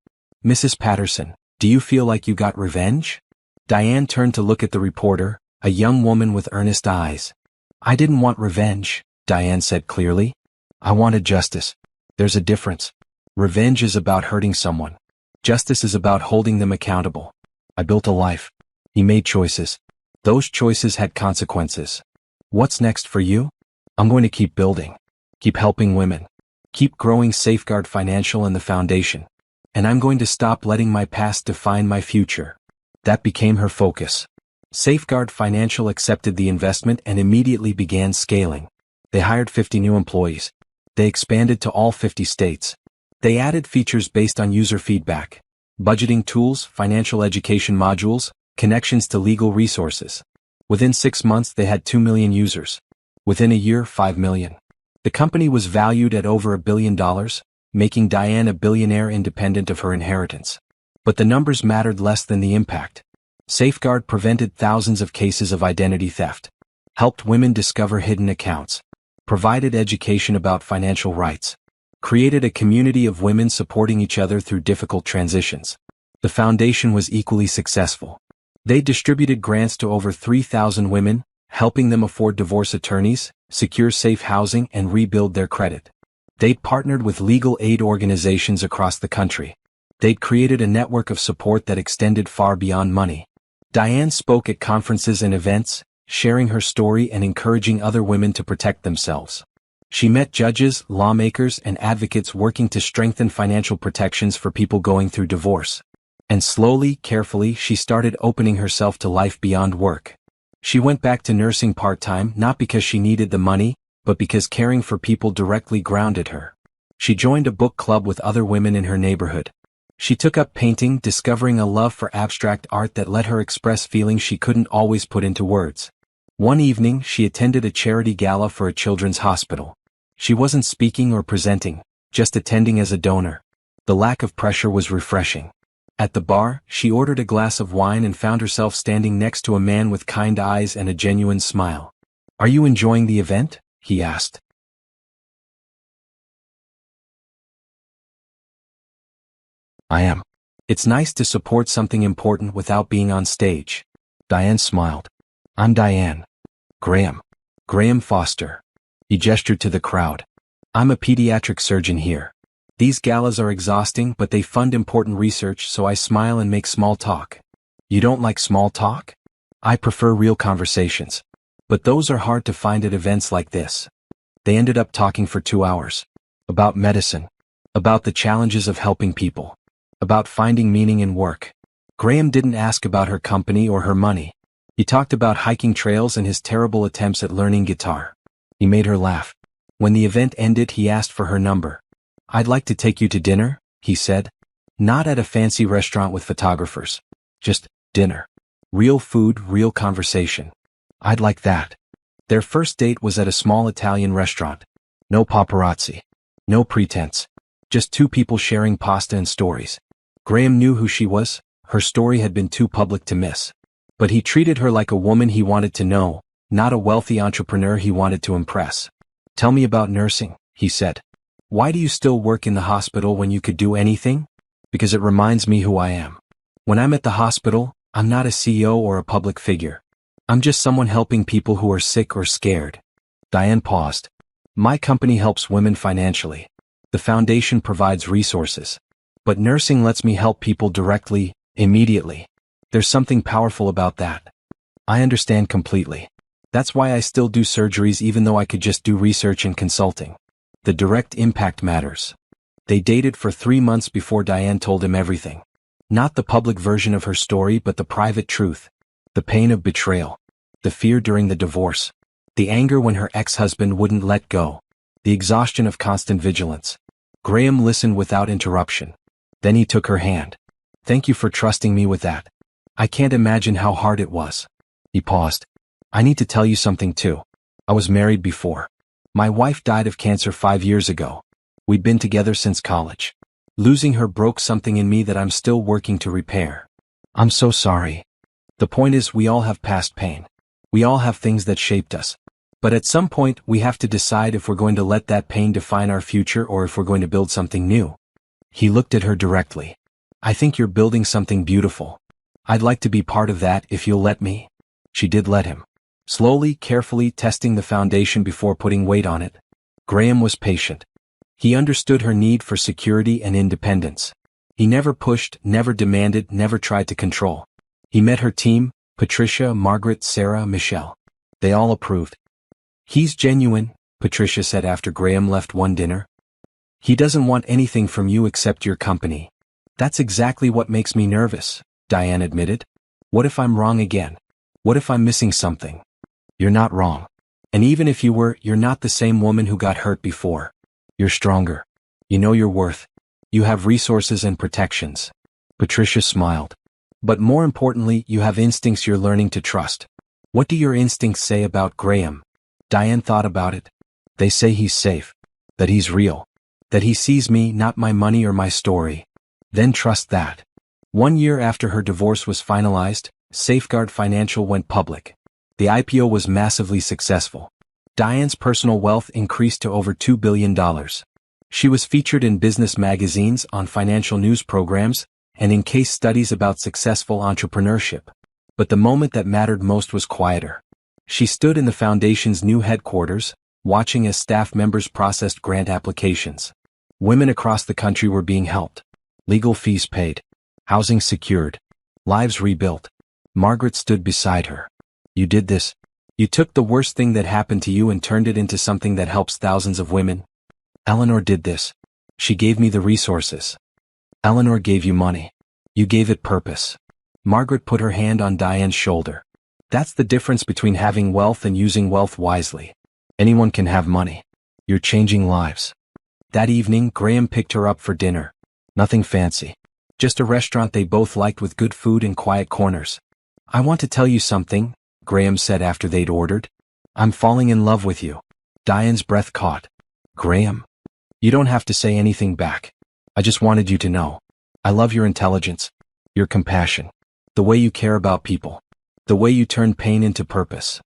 Mrs. Patterson, do you feel like you got revenge? Diane turned to look at the reporter, a young woman with earnest eyes. I didn't want revenge, Diane said clearly. I wanted justice. There's a difference. Revenge is about hurting someone. Justice is about holding them accountable. I built a life. He made choices. Those choices had consequences. What's next for you? I'm going to keep building. Keep helping women. Keep growing Safeguard Financial and the foundation. And I'm going to stop letting my past define my future. That became her focus. Safeguard Financial accepted the investment and immediately began scaling. They hired 50 new employees. They expanded to all 50 states. They added features based on user feedback. Budgeting tools, financial education modules, connections to legal resources. Within 6 months they had 2 million users. Within a year, 5 million. The company was valued at over $1 billion, making Diane a billionaire independent of her inheritance. But the numbers mattered less than the impact. Safeguard prevented thousands of cases of identity theft, helped women discover hidden accounts, provided education about financial rights, created a community of women supporting each other through difficult transitions. The foundation was equally successful. They distributed grants to over 3,000 women, helping them afford divorce attorneys, secure safe housing, and rebuild their credit. They'd partnered with legal aid organizations across the country. They'd created a network of support that extended far beyond money. Diane spoke at conferences and events, sharing her story and encouraging other women to protect themselves. She met judges, lawmakers, and advocates working to strengthen financial protections for people going through divorce. And slowly, carefully, she started opening herself to life beyond work. She went back to nursing part-time not because she needed the money, but because caring for people directly grounded her. She joined a book club with other women in her neighborhood. She took up painting, discovering a love for abstract art that let her express feelings she couldn't always put into words. One evening, she attended a charity gala for a children's hospital. She wasn't speaking or presenting, just attending as a donor. The lack of pressure was refreshing. At the bar, she ordered a glass of wine and found herself standing next to a man with kind eyes and a genuine smile. "Are you enjoying the event?" he asked. "I am. It's nice to support something important without being on stage." Diane smiled. "I'm Diane. Graham. Graham Foster." He gestured to the crowd. "I'm a pediatric surgeon here. These galas are exhausting, but they fund important research, so I smile and make small talk. You don't like small talk? I prefer real conversations. But those are hard to find at events like this. They ended up talking for 2 hours. About medicine. About the challenges of helping people. About finding meaning in work. Graham didn't ask about her company or her money. He talked about hiking trails and his terrible attempts at learning guitar. He made her laugh. When the event ended, he asked for her number. I'd like to take you to dinner, he said. Not at a fancy restaurant with photographers. Just dinner. Real food, real conversation. I'd like that. Their first date was at a small Italian restaurant. No paparazzi. No pretense. Just two people sharing pasta and stories. Graham knew who she was. Her story had been too public to miss. But he treated her like a woman he wanted to know, not a wealthy entrepreneur he wanted to impress. Tell me about nursing, he said. Why do you still work in the hospital when you could do anything? Because it reminds me who I am. When I'm at the hospital, I'm not a CEO or a public figure. I'm just someone helping people who are sick or scared. Diane paused. My company helps women financially. The foundation provides resources. But nursing lets me help people directly, immediately. There's something powerful about that. I understand completely. That's why I still do surgeries even though I could just do research and consulting. The direct impact matters. They dated for 3 months before Diane told him everything. Not the public version of her story, but the private truth. The pain of betrayal. The fear during the divorce. The anger when her ex-husband wouldn't let go. The exhaustion of constant vigilance. Graham listened without interruption. Then he took her hand. Thank you for trusting me with that. I can't imagine how hard it was. He paused. I need to tell you something too. I was married before. My wife died of cancer 5 years ago. We'd been together since college. Losing her broke something in me that I'm still working to repair. I'm so sorry. The point is, we all have past pain. We all have things that shaped us. But at some point, we have to decide if we're going to let that pain define our future or if we're going to build something new. He looked at her directly. I think you're building something beautiful. I'd like to be part of that if you'll let me. She did let him. Slowly, carefully testing the foundation before putting weight on it. Graham was patient. He understood her need for security and independence. He never pushed, never demanded, never tried to control. He met her team, Patricia, Margaret, Sarah, Michelle. They all approved. He's genuine, Patricia said after Graham left one dinner. He doesn't want anything from you except your company. That's exactly what makes me nervous, Diane admitted. What if I'm wrong again? What if I'm missing something? You're not wrong. And even if you were, you're not the same woman who got hurt before. You're stronger. You know your worth. You have resources and protections. Patricia smiled. But more importantly, you have instincts you're learning to trust. What do your instincts say about Graham? Diane thought about it. They say he's safe. That he's real. That he sees me, not my money or my story. Then trust that. 1 year after her divorce was finalized, Safeguard Financial went public. The IPO was massively successful. Diane's personal wealth increased to over $2 billion. She was featured in business magazines, on financial news programs, and in case studies about successful entrepreneurship. But the moment that mattered most was quieter. She stood in the foundation's new headquarters, watching as staff members processed grant applications. Women across the country were being helped. Legal fees paid. Housing secured. Lives rebuilt. Margaret stood beside her. You did this. You took the worst thing that happened to you and turned it into something that helps thousands of women. Eleanor did this. She gave me the resources. Eleanor gave you money. You gave it purpose. Margaret put her hand on Diane's shoulder. That's the difference between having wealth and using wealth wisely. Anyone can have money. You're changing lives. That evening, Graham picked her up for dinner. Nothing fancy. Just a restaurant they both liked with good food and quiet corners. I want to tell you something, Graham said after they'd ordered. I'm falling in love with you. Diane's breath caught. Graham? You don't have to say anything back. I just wanted you to know. I love your intelligence. Your compassion. The way you care about people. The way you turn pain into purpose.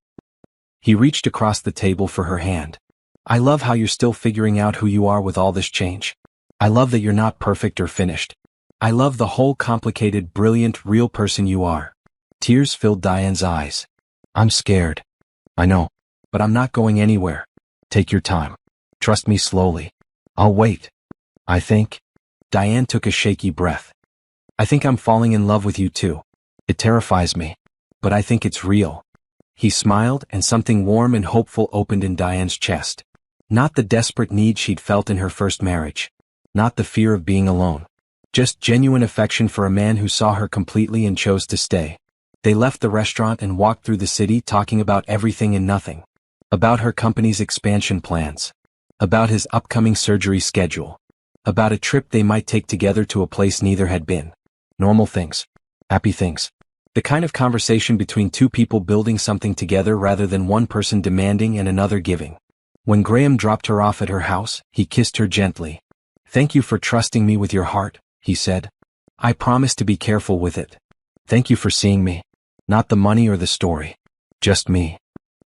He reached across the table for her hand. I love how you're still figuring out who you are with all this change. I love that you're not perfect or finished. I love the whole complicated, brilliant, real person you are. Tears filled Diane's eyes. I'm scared. I know. But I'm not going anywhere. Take your time. Trust me slowly. I'll wait. I think. Diane took a shaky breath. I think I'm falling in love with you too. It terrifies me. But I think it's real. He smiled, and something warm and hopeful opened in Diane's chest. Not the desperate need she'd felt in her first marriage. Not the fear of being alone. Just genuine affection for a man who saw her completely and chose to stay. They left the restaurant and walked through the city talking about everything and nothing. About her company's expansion plans. About his upcoming surgery schedule. About a trip they might take together to a place neither had been. Normal things. Happy things. The kind of conversation between two people building something together rather than one person demanding and another giving. When Graham dropped her off at her house, he kissed her gently. Thank you for trusting me with your heart, he said. I promise to be careful with it. Thank you for seeing me. Not the money or the story. Just me.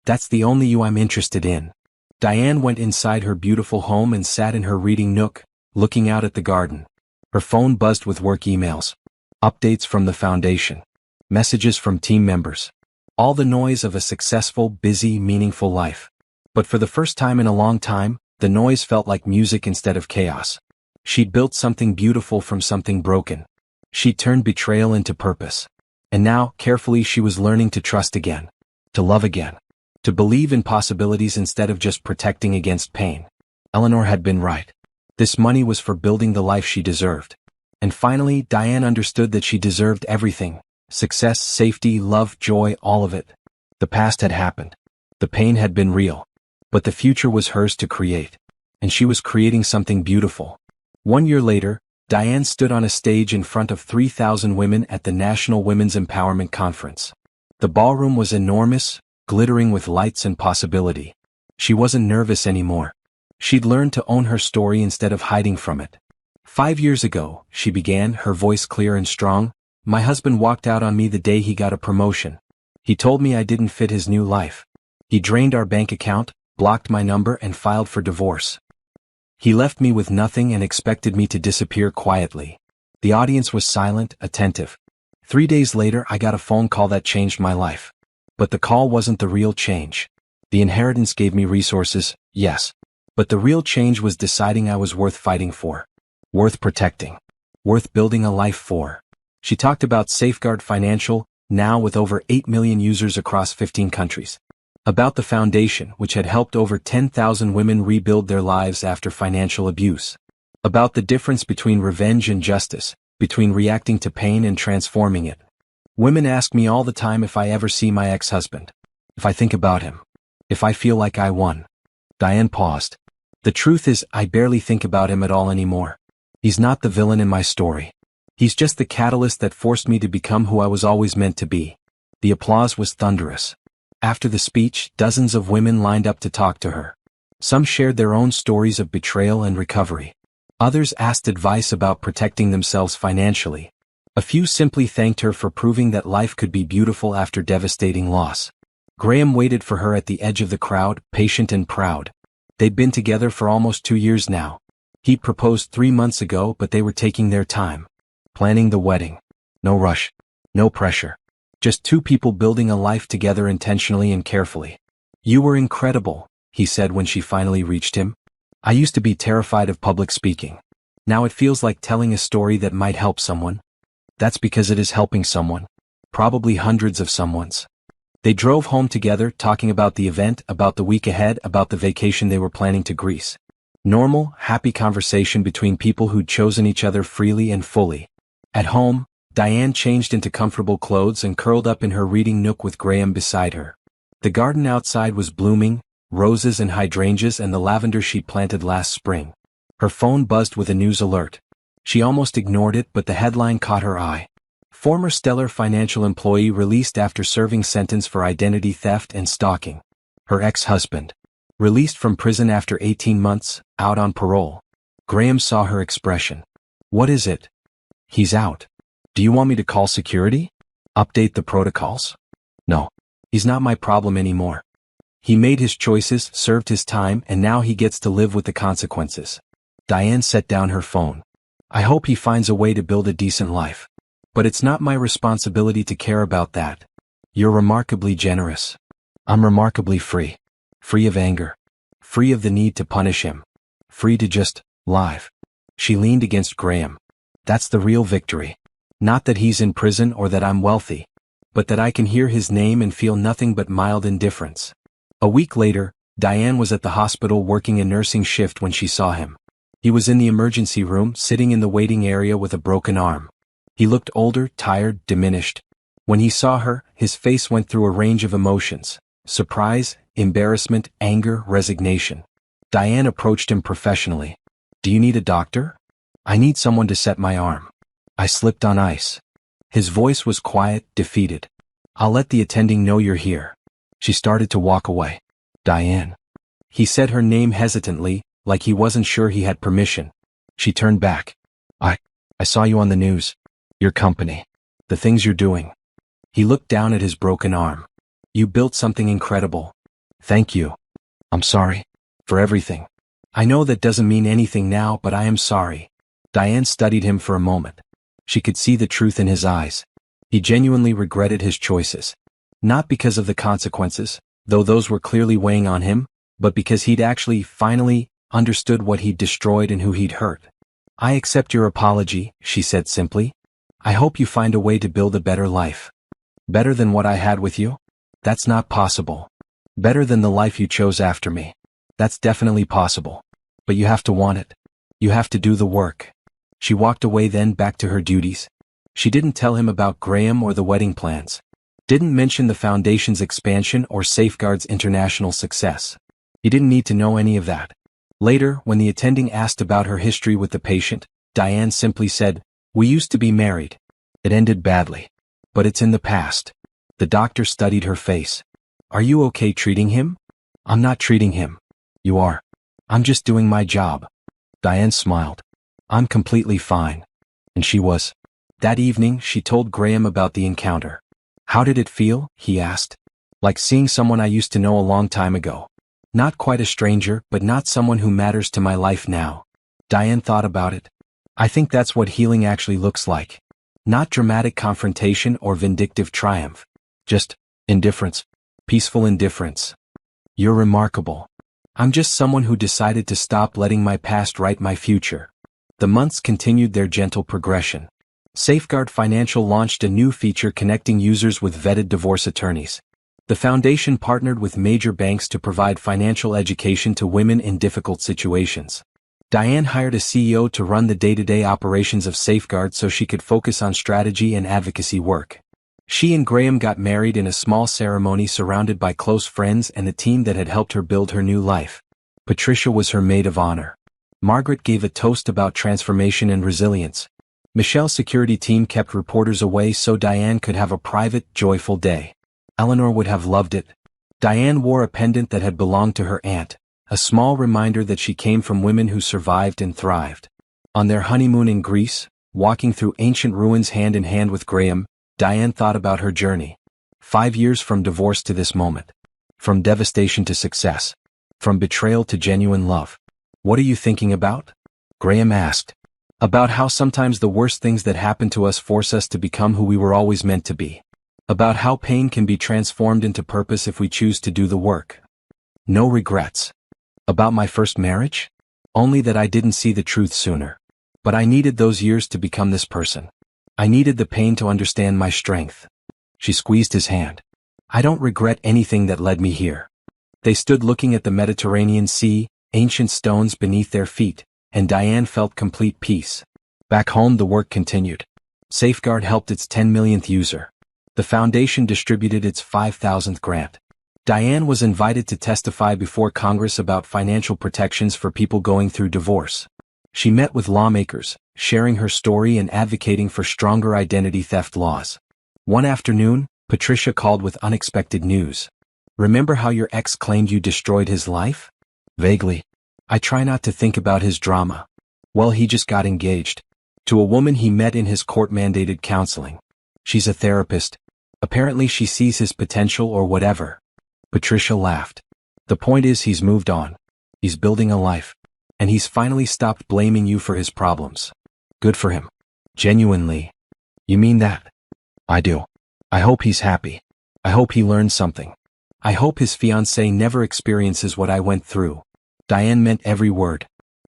That's the only you I'm interested in. Diane went inside her beautiful home and sat in her reading nook, looking out at the garden. Her phone buzzed with work emails. Updates from the foundation. Messages from team members. All the noise of a successful, busy, meaningful life. But for the first time in a long time, the noise felt like music instead of chaos. She'd built something beautiful from something broken. She'd turned betrayal into purpose. And now, carefully, she was learning to trust again. To love again. To believe in possibilities instead of just protecting against pain. Eleanor had been right. This money was for building the life she deserved. And finally, Diane understood that she deserved everything. Success, safety, love, joy, all of it. The past had happened. The pain had been real. But the future was hers to create. And she was creating something beautiful. 1 year later, Diane stood on a stage in front of 3,000 women at the National Women's Empowerment Conference. The ballroom was enormous, glittering with lights and possibility. She wasn't nervous anymore. She'd learned to own her story instead of hiding from it. 5 years ago, she began, her voice clear and strong, my husband walked out on me the day he got a promotion. He told me I didn't fit his new life. He drained our bank account, blocked my number and filed for divorce. He left me with nothing and expected me to disappear quietly. The audience was silent, attentive. 3 days later I got a phone call that changed my life. But the call wasn't the real change. The inheritance gave me resources, yes. But the real change was deciding I was worth fighting for. Worth protecting. Worth building a life for. She talked about Safeguard Financial, now with over 8 million users across 15 countries. About the foundation, which had helped over 10,000 women rebuild their lives after financial abuse. About the difference between revenge and justice, between reacting to pain and transforming it. Women ask me all the time if I ever see my ex-husband. If I think about him. If I feel like I won. Diane paused. The truth is, I barely think about him at all anymore. He's not the villain in my story. He's just the catalyst that forced me to become who I was always meant to be. The applause was thunderous. After the speech, dozens of women lined up to talk to her. Some shared their own stories of betrayal and recovery. Others asked advice about protecting themselves financially. A few simply thanked her for proving that life could be beautiful after devastating loss. Graham waited for her at the edge of the crowd, patient and proud. They'd been together for almost 2 years now. He proposed 3 months ago, but they were taking their time. Planning the wedding. No rush. No pressure. Just two people building a life together intentionally and carefully. You were incredible, he said when she finally reached him. I used to be terrified of public speaking. Now it feels like telling a story that might help someone. That's because it is helping someone. Probably hundreds of someones. They drove home together, talking about the event, about the week ahead, about the vacation they were planning to Greece. Normal, happy conversation between people who'd chosen each other freely and fully. At home, Diane changed into comfortable clothes and curled up in her reading nook with Graham beside her. The garden outside was blooming, roses and hydrangeas and the lavender she'd planted last spring. Her phone buzzed with a news alert. She almost ignored it, but the headline caught her eye. Former Stellar Financial employee released after serving sentence for identity theft and stalking. Her ex-husband. Released from prison after 18 months, out on parole. Graham saw her expression. What is it? He's out. Do you want me to call security? Update the protocols? No. He's not my problem anymore. He made his choices, served his time, and now he gets to live with the consequences. Diane set down her phone. I hope he finds a way to build a decent life. But it's not my responsibility to care about that. You're remarkably generous. I'm remarkably free. Free of anger. Free of the need to punish him. Free to just live. She leaned against Graham. That's the real victory. Not that he's in prison or that I'm wealthy, but that I can hear his name and feel nothing but mild indifference. A week later, Diane was at the hospital working a nursing shift when she saw him. He was in the emergency room, sitting in the waiting area with a broken arm. He looked older, tired, diminished. When he saw her, his face went through a range of emotions: surprise, embarrassment, anger, resignation. Diane approached him professionally. "Do you need a doctor?" "I need someone to set my arm. I slipped on ice." His voice was quiet, defeated. "I'll let the attending know you're here." She started to walk away. "Diane." He said her name hesitantly, like he wasn't sure he had permission. She turned back. I saw you on the news. Your company. The things you're doing." He looked down at his broken arm. "You built something incredible. Thank you. I'm sorry. For everything. I know that doesn't mean anything now, but I am sorry." Diane studied him for a moment. She could see the truth in his eyes. He genuinely regretted his choices. Not because of the consequences, though those were clearly weighing on him, but because he'd actually, finally, understood what he'd destroyed and who he'd hurt. "I accept your apology," she said simply. "I hope you find a way to build a better life. Better than what I had with you? That's not possible. Better than the life you chose after me? That's definitely possible. But you have to want it. You have to do the work." She walked away, then back to her duties. She didn't tell him about Graham or the wedding plans. Didn't mention the foundation's expansion or Safeguard's international success. He didn't need to know any of that. Later, when the attending asked about her history with the patient, Diane simply said, "We used to be married. It ended badly. But it's in the past." The doctor studied her face. "Are you okay treating him?" "I'm not treating him. You are." "I'm just doing my job." Diane smiled. "I'm completely fine." And she was. That evening, she told Graham about the encounter. "How did it feel?" he asked. "Like seeing someone I used to know a long time ago. Not quite a stranger, but not someone who matters to my life now." Diane thought about it. "I think that's what healing actually looks like. Not dramatic confrontation or vindictive triumph. Just indifference. Peaceful indifference." "You're remarkable." "I'm just someone who decided to stop letting my past write my future." The months continued their gentle progression. Safeguard Financial launched a new feature connecting users with vetted divorce attorneys. The foundation partnered with major banks to provide financial education to women in difficult situations. Diane hired a CEO to run the day-to-day operations of Safeguard so she could focus on strategy and advocacy work. She and Graham got married in a small ceremony surrounded by close friends and the team that had helped her build her new life. Patricia was her maid of honor. Margaret gave a toast about transformation and resilience. Michelle's security team kept reporters away so Diane could have a private, joyful day. Eleanor would have loved it. Diane wore a pendant that had belonged to her aunt, a small reminder that she came from women who survived and thrived. On their honeymoon in Greece, walking through ancient ruins hand in hand with Graham, Diane thought about her journey. 5 years from divorce to this moment. From devastation to success. From betrayal to genuine love. "What are you thinking about?" Graham asked. "About how sometimes the worst things that happen to us force us to become who we were always meant to be. About how pain can be transformed into purpose if we choose to do the work. No regrets." "About my first marriage? Only that I didn't see the truth sooner. But I needed those years to become this person. I needed the pain to understand my strength." She squeezed his hand. "I don't regret anything that led me here." They stood looking at the Mediterranean Sea, ancient stones beneath their feet, and Diane felt complete peace. Back home, the work continued. Safeguard helped its 10 millionth user. The foundation distributed its 5,000th grant. Diane was invited to testify before Congress about financial protections for people going through divorce. She met with lawmakers, sharing her story and advocating for stronger identity theft laws. One afternoon, Patricia called with unexpected news. "Remember how your ex claimed you destroyed his life?" "Vaguely. I try not to think about his drama." "Well, he just got engaged. To a woman he met in his court-mandated counseling. She's a therapist. Apparently she sees his potential or whatever." Patricia laughed. "The point is he's moved on. He's building a life. And he's finally stopped blaming you for his problems. Good for him. Genuinely." "You mean that?" "I do. I hope he's happy. I hope he learns something. I hope his fiancée never experiences what I went through." Diane meant every word.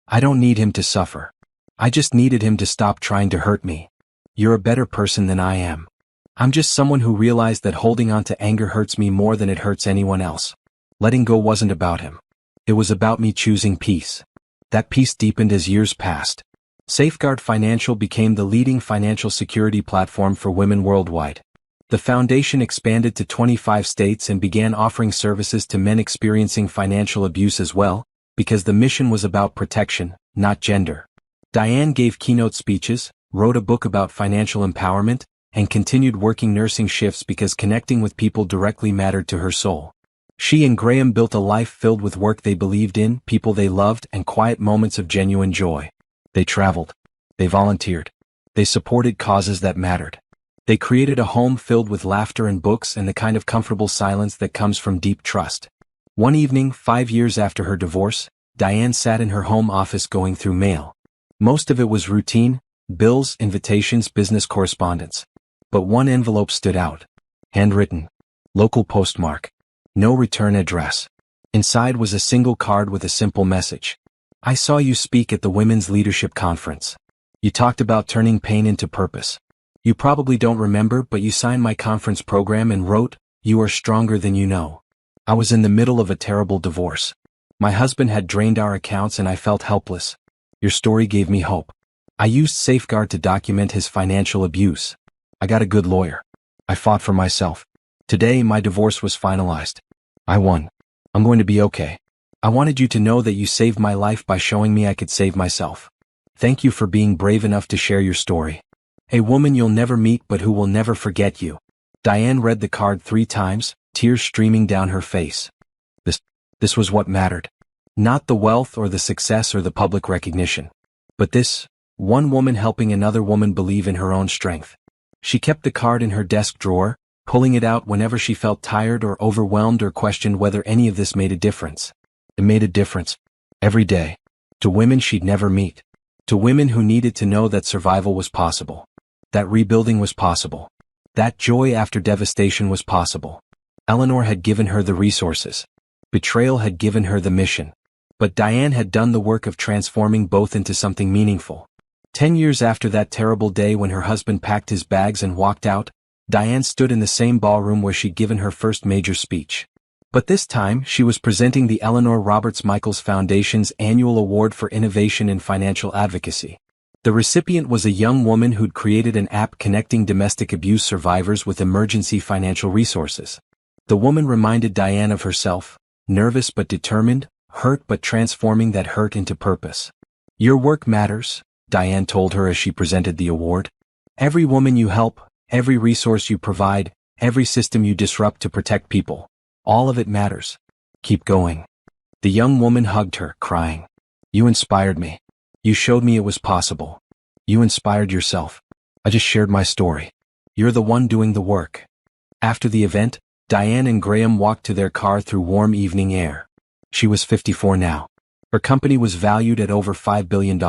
"I don't need him to suffer. I just needed him to stop trying to hurt me. You're a better person than I am. I'm just someone who realized that holding on to anger hurts me more than it hurts anyone else. Letting go wasn't about him. It was about me choosing peace. That peace deepened as years passed. Safeguard Financial became the leading financial security platform for women worldwide. The foundation expanded to 25 states and began offering services to men experiencing financial abuse as well, because the mission was about protection, not gender. Diane gave keynote speeches, wrote a book about financial empowerment, and continued working nursing shifts because connecting with people directly mattered to her soul. She and Graham built a life filled with work they believed in, people they loved, and quiet moments of genuine joy. They traveled. They volunteered. They supported causes that mattered. They created a home filled with laughter and books and the kind of comfortable silence that comes from deep trust. One evening, 5 years after her divorce, Diane sat in her home office going through mail. Most of it was routine, bills, invitations, business correspondence. But one envelope stood out. Handwritten. Local postmark. No return address. Inside was a single card with a simple message. I saw you speak at the Women's Leadership Conference. You talked about turning pain into purpose. You probably don't remember, but you signed my conference program and wrote, "You are stronger than you know." I was in the middle of a terrible divorce. My husband had drained our accounts and I felt helpless. Your story gave me hope. I used Safeguard to document his financial abuse. I got a good lawyer. I fought for myself. Today, my divorce was finalized. I won. I'm going to be okay. I wanted you to know that you saved my life by showing me I could save myself. Thank you for being brave enough to share your story. A woman you'll never meet but who will never forget you. Diane read the card 3 times, tears streaming down her face. This was what mattered. Not the wealth or the success or the public recognition. But this, one woman helping another woman believe in her own strength. She kept the card in her desk drawer, pulling it out whenever she felt tired or overwhelmed or questioned whether any of this made a difference. It made a difference. Every day. To women she'd never meet. To women who needed to know that survival was possible. That rebuilding was possible. That joy after devastation was possible. Eleanor had given her the resources. Betrayal had given her the mission. But Diane had done the work of transforming both into something meaningful. 10 years after that terrible day when her husband packed his bags and walked out, Diane stood in the same ballroom where she'd given her first major speech. But this time, she was presenting the Eleanor Roberts Michaels Foundation's annual award for innovation in financial advocacy. The recipient was a young woman who'd created an app connecting domestic abuse survivors with emergency financial resources. The woman reminded Diane of herself, nervous but determined, hurt but transforming that hurt into purpose. Your work matters, Diane told her as she presented the award. Every woman you help, every resource you provide, every system you disrupt to protect people, all of it matters. Keep going. The young woman hugged her, crying. You inspired me. You showed me it was possible. You inspired yourself. I just shared my story. You're the one doing the work. After the event, Diane and Graham walked to their car through warm evening air. She was 54 now. Her company was valued at over $5 billion.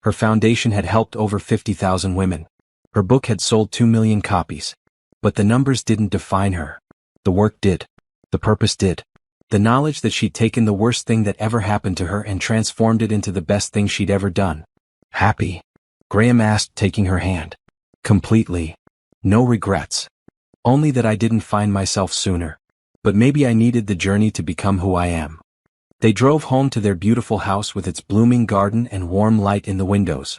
Her foundation had helped over 50,000 women. Her book had sold 2 million copies. But the numbers didn't define her. The work did. The purpose did. The knowledge that she'd taken the worst thing that ever happened to her and transformed it into the best thing she'd ever done. Happy? Graham asked, taking her hand. Completely. No regrets. Only that I didn't find myself sooner. But maybe I needed the journey to become who I am. They drove home to their beautiful house with its blooming garden and warm light in the windows.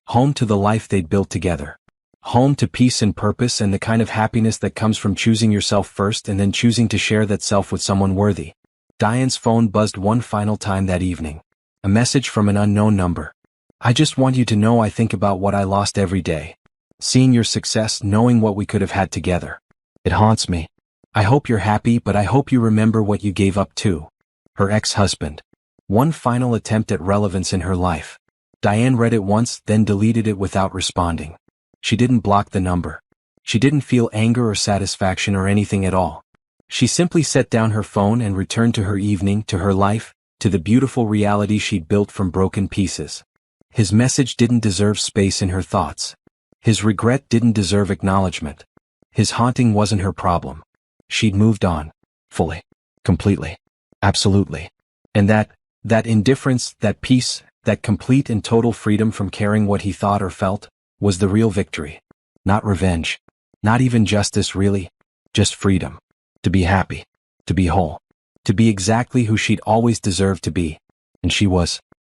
Home to the life they'd built together. Home to peace and purpose and the kind of happiness that comes from choosing yourself first and then choosing to share that self with someone worthy. Diane's phone buzzed one final time that evening. A message from an unknown number. I just want you to know I think about what I lost every day. Seeing your success, knowing what we could have had together. It haunts me. I hope you're happy, but I hope you remember what you gave up too. Her ex-husband. One final attempt at relevance in her life. Diane read it once, then deleted it without responding. She didn't block the number. She didn't feel anger or satisfaction or anything at all. She simply set down her phone and returned to her evening, to her life, to the beautiful reality she'd built from broken pieces. His message didn't deserve space in her thoughts. His regret didn't deserve acknowledgement. His haunting wasn't her problem. She'd moved on. Fully. Completely. Absolutely. And that indifference, that peace, That complete and total freedom from caring what he thought or felt, was the real victory. Not revenge. Not even justice really. Just freedom. To be happy. To be whole. To be exactly who she'd always deserved to be. And she was